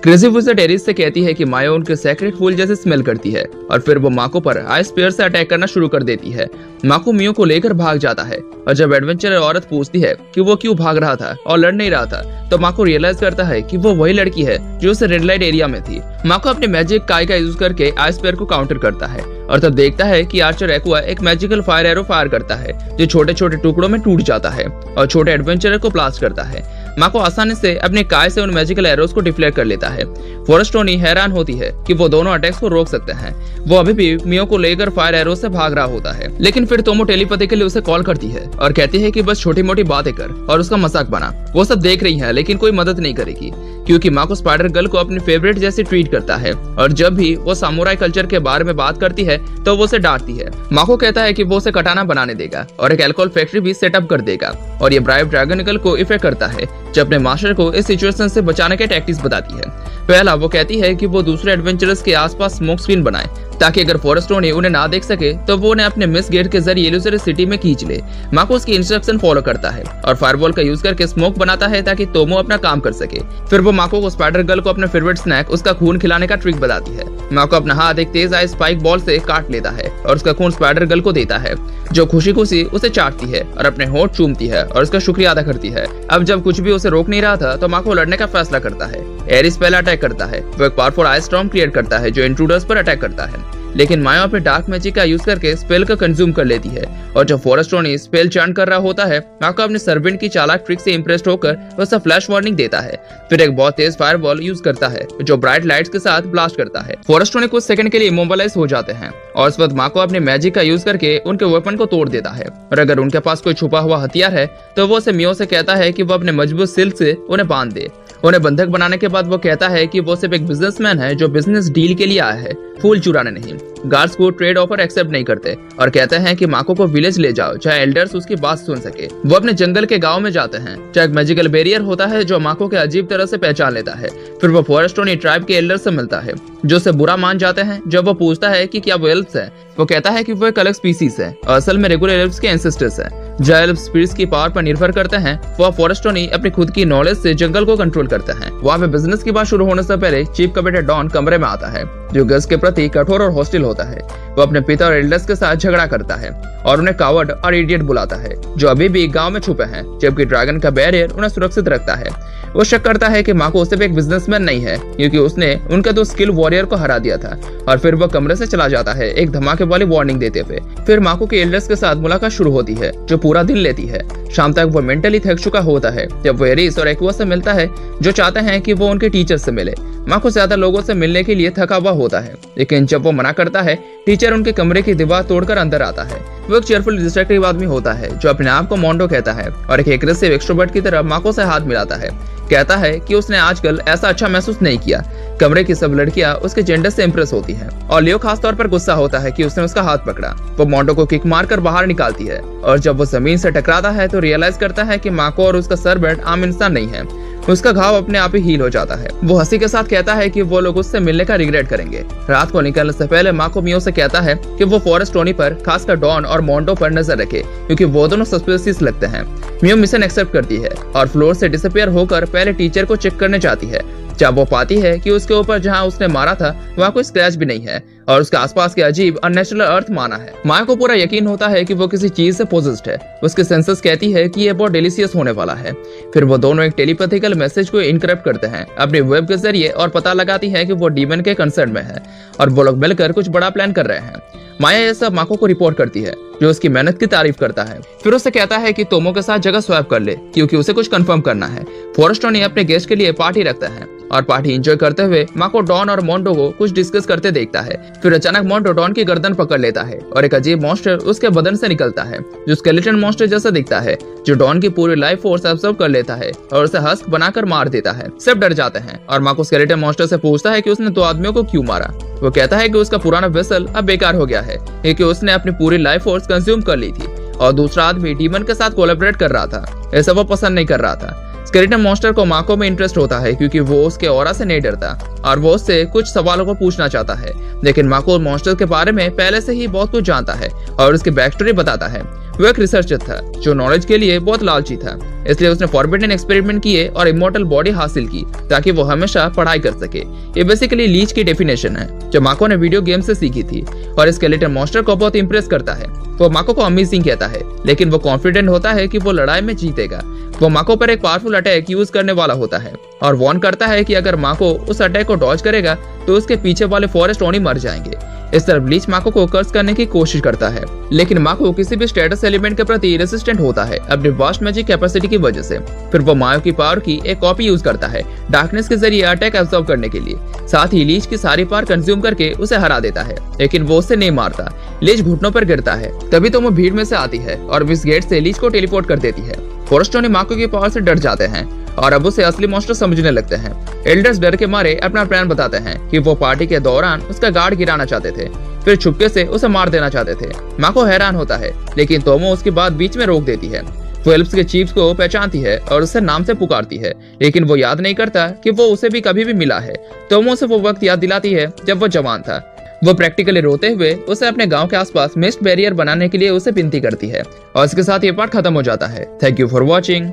क्रेजी विज़ार्ड एरिस से कहती है कि माया उनके सेक्रेट फूल जैसे स्मेल करती है और फिर वो माको पर आइस स्पीयर से अटैक करना शुरू कर देती है। माको मियो को लेकर भाग जाता है और जब एडवेंचरर औरत पूछती है कि वो क्यों भाग रहा था और लड़ नहीं रहा था तो माको रियलाइज करता है कि वो वही लड़की है जो उसे रेड लाइट एरिया में थी। माको अपने मैजिक काई का यूज करके आइस स्पीयर को काउंटर करता है और तब देखता है कि आर्चर एक्वा एक मैजिकल फायर एरो फायर करता है जो छोटे छोटे टुकड़ों में टूट जाता है और छोटे एडवेंचरर को ब्लास्ट करता है। माको आसानी से अपने काय से उन मैजिकल एरोस को डिफ्लेक्ट कर लेता है। फॉरेस्ट टोनी हैरान होती है कि वो दोनों अटैक्स को रोक सकते हैं। वो अभी भी मियो को लेकर फायर एरो से भाग रहा होता है, लेकिन फिर तोमो टेलीपैथी के लिए उसे कॉल करती है और कहती है कि बस छोटी मोटी बातें कर और उसका मजाक बना। वो सब देख रही है लेकिन कोई मदद नहीं करेगी क्योंकि माको स्पाइडर गर्ल को अपनी फेवरेट जैसे ट्रीट करता है और जब भी वो सामुराई कल्चर के बारे में बात करती है तो वो उसे डांटती है। माको कहता है कि वो उसे कटाना बनाने देगा और एक अल्कोहल फैक्ट्री भी सेटअप कर देगा और ये ब्राइव ड्रैगन को इफेक्ट करता है जो अपने मास्टर को इस सिचुएशन से बचाने के टैक्टिक्स बताती है। पहला, वो कहती है कि वो दूसरे एडवेंचरर्स के आसपास स्मोक स्क्रीन बनाए ताकि अगर फॉरेस्ट टोनी उन्हें ना देख सके तो वो उन्हें अपने मिस गेट के जरिए इल्यूजरी सिटी में खींच ले। माको उसकी इंस्ट्रक्शन फॉलो करता है और फायरबॉल का यूज करके स्मोक बनाता है ताकि तोमो अपना काम कर सके। फिर वो माको को स्पाइडर गर्ल को अपने फेवरेट स्नैक उसका खून खिलाने का ट्रिक बताती है। माको अपना हाथ एक तेज आई स्पाइक बॉल से काट लेता है और उसका खून स्पाइडर गर्ल को देता है जो खुशी खुशी उसे चाटती है और अपने होंठ चूमती है और उसका शुक्रिया अदा करती है। अब जब कुछ भी उसे रोक नहीं रहा था तो माको लड़ने का फैसला करता है। एरिस पहला अटैक करता है। वो एक पावरफुल आइस स्टॉर्म क्रिएट करता है जो इंट्रूडर्स पर अटैक करता है, लेकिन माया अपने डार्क मैजिक का यूज करके स्पेल को कंज्यूम कर लेती है और जब फॉरेस्ट टोनी स्पेल चांट कर रहा होता है माको अपने सर्वेंट की चालाक ट्रिक से इंप्रेस्ड होकर उसे फ्लैश वार्निंग देता है। फिर एक बहुत तेज फायरबॉल यूज करता है जो ब्राइट लाइट्स के साथ ब्लास्ट करता है। फॉरेस्ट टोनी कुछ सेकंड के लिए इमोबिलाइज हो जाते हैं और इस वक्त माको अपने मैजिक का यूज करके उनके वेपन को तोड़ देता है और अगर उनके पास कोई छुपा हुआ हथियार है तो वो उसे मियो से कहता है कि वो अपने मजबूत सिल्क से उन्हें बांध दे। उन्हें बंधक बनाने के बाद वो कहता है कि वो सिर्फ एक बिजनेसमैन है जो बिजनेस डील के लिए आया है, फूल चुराने नहीं। गार्ड्स को ट्रेड ऑफर एक्सेप्ट नहीं करते और कहते हैं कि माको को विलेज ले जाओ चाहे एल्डर्स उसकी बात सुन सके। वो अपने जंगल के गांव में जाते हैं जहाँ एक मैजिकल बैरियर होता है जो माको के अजीब तरह से पहचान लेता है। फिर वो फॉरेस्ट टोनी ट्राइब के एल्डर से मिलता है जो उसे बुरा मान जाते हैं। जब वो पूछता है कि क्या वो एल्फ्स है, वो कहता है कि वो एक अलग स्पीसीज है और असल में रेगुलर एल्फ्स के एंसेस्टर्स है जो एल्फ स्पिरिट्स की पावर पर निर्भर करते हैं। वो फॉरेस्ट टोनी अपनी खुद की नॉलेज से जंगल को कंट्रोल करते हैं। वहाँ पे बिजनेस की बात शुरू होने से पहले चीफ का बेटा डॉन कमरे में आता है जो गर्ल्स के प्रति कठोर और हॉस्टिल होता है। वो अपने पिता और एल्डर्स के साथ झगड़ा करता है और उन्हें कावर्ड और इडियट बुलाता है जो अभी भी गांव में छुपे हैं, जबकि ड्रैगन का बैरियर उन्हें सुरक्षित रखता है। वो शक करता है कि माको सिर्फ एक बिजनेसमैन नहीं है क्योंकि उसने उनके 2 स्किल वॉरियर को हरा दिया था और फिर वो कमरे से चला जाता है एक धमाके वाली वार्निंग देते हुए। फिर माको के एल्डर्स के साथ मुलाकात शुरू होती है जो पूरा दिन लेती है। शाम तक वो मेंटली थक चुका होता है जब वो एरिस और एक्वा से मिलता है जो चाहते हैं कि वो उनके टीचर से मिले। माको ज्यादा लोगों से मिलने के लिए थका हुआ होता है, लेकिन जब वो मना करता है टीचर उनके कमरे की दीवार तोड़कर अंदर आता है। वो एक चेयरफुल डिस्ट्रक्टिव आदमी होता है जो अपने आप को मोंडो कहता है और एक एग्रेसिव एक्सट्रोवर्ट की तरह माको से हाथ मिलाता है। कहता है कि उसने आजकल ऐसा अच्छा महसूस नहीं किया। कमरे की सब लड़कियां उसके जेंडर से इंप्रेस होती हैं और लियो खास तौर पर गुस्सा होता है कि उसने उसका हाथ पकड़ा। वो मोंडो को किक मारकर बाहर निकालती है और जब वो जमीन से टकराता है तो रियलाइज करता है कि माको और उसका सर्वेंट आम इंसान नहीं है। उसका घाव अपने आप ही हील हो जाता है। वो हंसी के साथ कहता है कि वो लोग उससे मिलने का रिग्रेट करेंगे। रात को निकलने से पहले माको मियो से कहता है कि वो फॉरेस्ट टोनी पर, खासकर डॉन और मोंडो पर नजर रखे क्योंकि वो दोनों सस्पिशियस लगते हैं। मियो मिशन एक्सेप्ट करती है और फ्लोर से डिसअपियर होकर पहले टीचर को चेक करने जाती है। जब वो पाती है कि उसके ऊपर जहाँ उसने मारा था वहाँ कोई स्क्रैच भी नहीं है और उसके आसपास के अजीब अननेचुरल अर्थ माना है। माया को पूरा यकीन होता है कि वो किसी चीज से पोजेस्ड है। उसके सेंसेस कहती है कि ये बहुत डिलीशियस होने वाला है। फिर वो दोनों एक टेलीपैथिकल मैसेज को इनक्रप्ट करते हैं अपने वेब के जरिए और पता लगाती है कि वो डीमन के कंसर्न में है और वो लोग मिलकर कुछ बड़ा प्लान कर रहे हैं। माया ये सब माको को रिपोर्ट करती है जो उसकी मेहनत की तारीफ करता है। फिर उससे कहता है कि तोमो के साथ जगह स्वैप कर ले क्योंकि उसे कुछ कंफर्म करना है। फॉरेस्ट टोनी अपने गेस्ट के लिए पार्टी रखता है और पार्टी एंजॉय करते हुए माको डॉन और मोंडो को कुछ डिस्कस करते देखता है। फिर अचानक मोंडो डॉन की गर्दन पकड़ लेता है और एक अजीब मॉन्स्टर उसके बदन से निकलता है जो स्केलेटन मॉन्स्टर जैसा दिखता है जो डॉन की पूरी लाइफ फोर्स एब्सॉर्ब कर लेता है और उसे हस्क बनाकर मार देता है। सब डर जाते हैं और माको स्केलेटन मॉन्स्टर से पूछता है कि उसने 2 आदमियों को क्यों मारा। वो कहता है कि उसका पुराना वेसल अब बेकार हो गया है क्योंकि उसने अपनी पूरी लाइफ फोर्स कंज्यूम कर ली थी और दूसरा आदमी डीमन के साथ कोलैबोरेट कर रहा था। ऐसा वो पसंद नहीं कर रहा था। स्केलेटन मॉन्स्टर को माको में इंटरेस्ट होता है क्योंकि वो उसके ऑरा से नहीं डरता और वो उससे कुछ सवालों को पूछना चाहता है, लेकिन माको मॉन्स्टर के बारे में पहले से ही बहुत कुछ जानता है और उसकी बैक स्टोरी बताता है। वो एक रिसर्चर था जो नॉलेज के लिए बहुत लालची था, इसलिए उसने फॉरबिडन एक्सपेरिमेंट किए और इमॉर्टल बॉडी हासिल की ताकि वो हमेशा पढ़ाई कर सके। ये बेसिकली लीच की डेफिनेशन है जो माको ने वीडियो गेम से सीखी थी और स्केलेटन मॉन्स्टर को बहुत इंप्रेस करता है। वो माको को अमेजिंग कहता है, लेकिन वो कॉन्फिडेंट होता है कि वो लड़ाई में जीतेगा। वो माको पर एक पावरफुल अटैक यूज करने वाला होता है और वार्न करता है कि अगर माको उस अटैक को डॉज करेगा तो उसके पीछे वाले फॉरेस्ट ओनी मर जाएंगे। इस तरफ लीच माको को कर्स करने की कोशिश करता है, लेकिन माको किसी भी स्टेटस एलिमेंट के प्रति रेसिस्टेंट होता है अपनी वास्ट मैजिक कैपेसिटी की वजह से। फिर वो मायो की पावर की एक कॉपी यूज करता है डार्कनेस के जरिए अटैक एब्जॉर्ब करने के लिए। साथ ही लीच की सारी पावर कंज्यूम करके उसे हरा देता है, लेकिन वो उसे नहीं मारता। लीच घुटनों पर गिरता है, तभी तो वो भीड़ में से आती है और इस गेट से लीच को टेलीपोर्ट कर देती है। फॉरेस्ट ओनी माको की पावर से डर जाते हैं और अब उसे असली मॉन्स्टर समझने लगते हैं। एल्डर्स डर के मारे अपना प्लान बताते हैं कि वो पार्टी के दौरान उसका गार्ड गिराना चाहते थे, फिर छुपके से उसे मार देना चाहते थे। माको हैरान होता है, लेकिन तोमो उसकी बात बीच में रोक देती है। वो एल्प्स के चीफ्स को पहचानती है और उसे नाम से पुकारती है, लेकिन वो याद नहीं करता कि वो उसे भी कभी भी मिला है। तोमो से वो वक्त याद दिलाती है जब वो जवान था। वो प्रैक्टिकली रोते हुए उसे अपने गांव के आसपास मिस्ट बैरियर बनाने के लिए उसे विनती करती है और इसके साथ ये पार्ट खत्म हो जाता है। Thank you for watching.